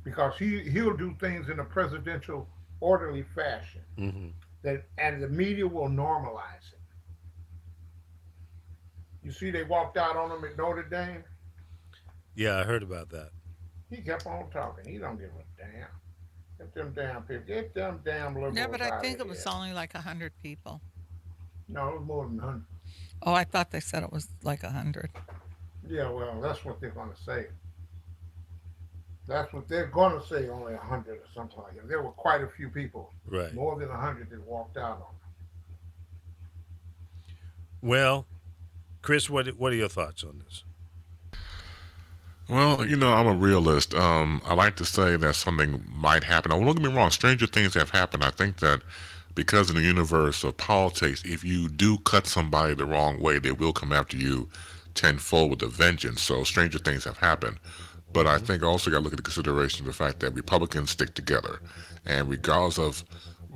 because he'll do things in a presidential orderly fashion Hmm. that and the media will normalize it. You see, they walked out on him at Notre Dame. Yeah, I heard about that. He kept on talking. He don't give a damn. Get them damn people. Get them damn Yeah, liberals but I out think of it was here. only like 100 people. No, it was more than 100. Oh, I thought they said it was like 100. Yeah, well, that's what they're going to say. That's what they're going to say, only 100 or something like that. There were quite a few people, Right. more than 100 that walked out on Well, Chris, what are your thoughts on this? Well, I'm a realist. I like to say that something might happen. Now, don't get me wrong, stranger things have happened. I think that because in the universe of politics, if you do cut somebody the wrong way, they will come after you tenfold with a vengeance. So stranger things have happened. But I Hmm. think also got to look at the consideration of the fact that Republicans stick together. And regardless of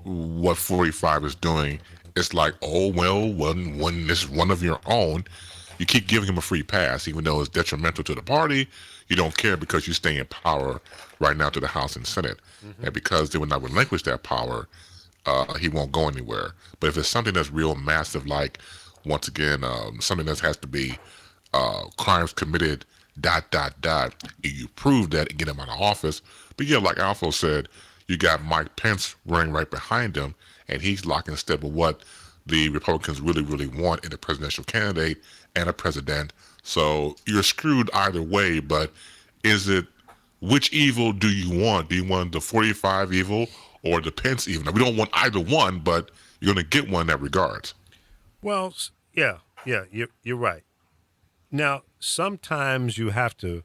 what 45 is doing, it's like, oh, well, when this is one of your own, you keep giving him a free pass, even though it's detrimental to the party. You don't care because you stay in power right now to the House and Senate. Hmm. And because they would not relinquish that power, he won't go anywhere. But if it's something that's real massive, like, once again, something that has to be crimes committed, dot, dot, dot, you prove that and get him out of office. But yeah, like Alpha said, you got Mike Pence running right behind him, and he's locking step with what the Republicans really, really want in a presidential candidate and a president. So you're screwed either way, but is it which evil do you want? Do you want the 45 evil or the Pence evil? Now, we don't want either one, but you're going to get one in that regards. Well, yeah, you're right. Now, sometimes you have to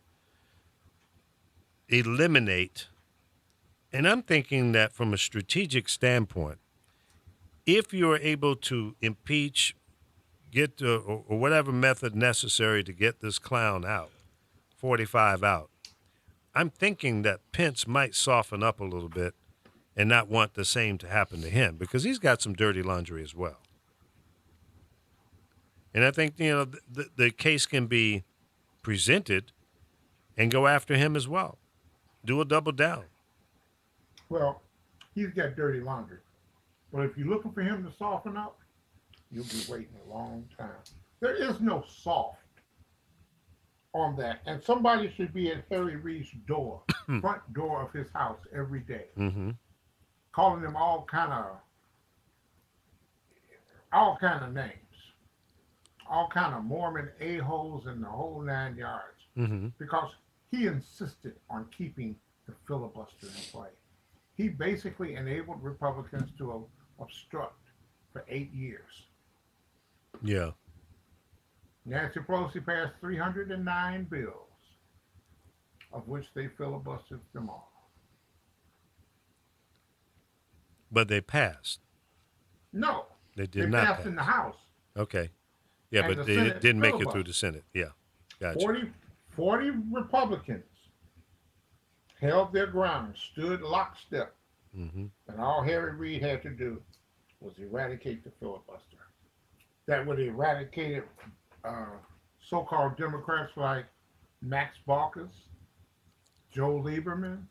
eliminate, and I'm thinking that from a strategic standpoint, if you're able to impeach, get to, or whatever method necessary to get this clown out, 45 out, I'm thinking that Pence might soften up a little bit and not want the same to happen to him because he's got some dirty laundry as well. And I think, the case can be presented and go after him as well. Do a double down. Well, he's got dirty laundry. But if you're looking for him to soften up, you'll be waiting a long time. There is no soft on that. And somebody should be at Harry Reid's door, front door of his house every day, Mm-hmm. calling him all kind of names, all kind of Mormon a-holes and the whole 9 yards, Mm-hmm. because he insisted on keeping the filibuster in play. He basically enabled Republicans to obstruct for 8 years. Yeah. Nancy Pelosi passed 309 bills, of which they filibustered them all. But they passed. No, They they did not passed pass. in the House. Okay. Yeah, And but the they Senate didn't make it filibuster. through the Senate. Yeah. Gotcha. 40 Republicans held their ground, stood lockstep, Mm-hmm. and all Harry Reid had to do was eradicate the filibuster. That would eradicate so-called Democrats like Max Baucus, Joe Lieberman,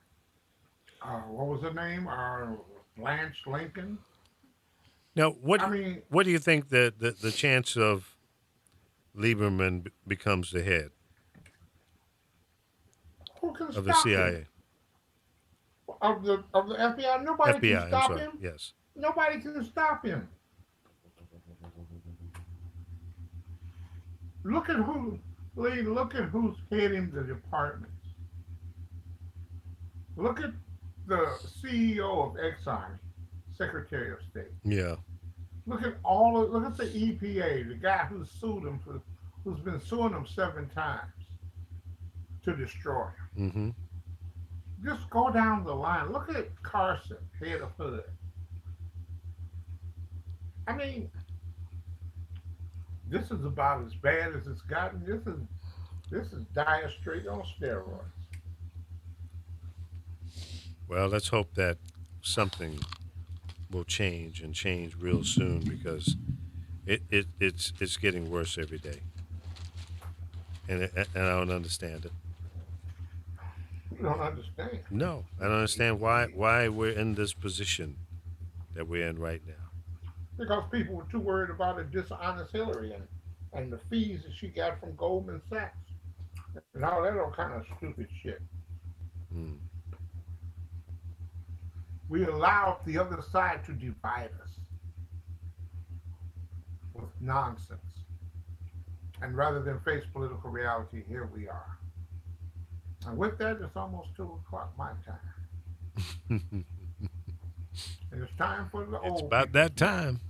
what was her name? Blanche Lincoln. Now, what I mean, what do you think the chance of Lieberman becomes the head who can of the stop CIA? him? Of the FBI? Nobody can FBI, I'm stop sorry. him. Yes. Nobody can stop him. Look at who's heading the departments. Look at the CEO of Exxon, Secretary of State. Yeah. Look at the EPA, the guy who's been suing them 7 times to destroy him. Mm-hmm. Just go down the line. Look at Carson, head of HUD. I mean, this is about as bad as it's gotten. This is Dire Straits on steroids. Well, let's hope that something will change and change real soon because it's getting worse every day, and I don't understand it. You don't understand. No, I don't understand why we're in this position that we're in right now. Because people were too worried about a dishonest Hillary and the fees that she got from Goldman Sachs. And all that old kind of stupid shit. Hmm. We allowed the other side to divide us with nonsense. And rather than face political reality, here we are. And with that, it's almost 2 o'clock my time. And it's time for the It's old about people. that time.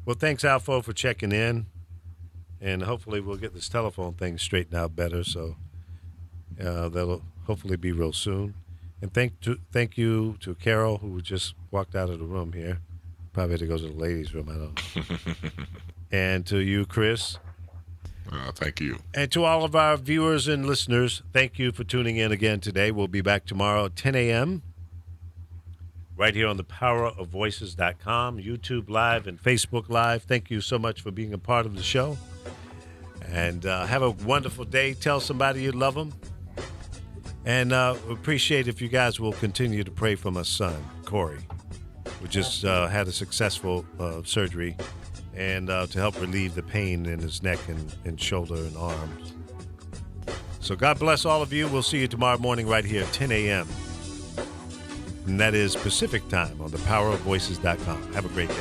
Well, thanks, Alfo, for checking in. And hopefully we'll get this telephone thing straightened out better. So that'll hopefully be real soon. And thank you to Carol, who just walked out of the room here. Probably had to go to the ladies' room. I don't know. And to you, Chris. Thank you. And to all of our viewers and listeners, thank you for tuning in again today. We'll be back tomorrow at 10 a.m. right here on thepowerofvoices.com, YouTube Live, and Facebook Live. Thank you so much for being a part of the show. And have a wonderful day. Tell somebody you love them. And appreciate if you guys will continue to pray for my son, Corey, who just had a successful surgery and to help relieve the pain in his neck and shoulder and arms. So God bless all of you. We'll see you tomorrow morning right here at 10 a.m. And that is Pacific time on thepowerofvoices.com. Have a great day.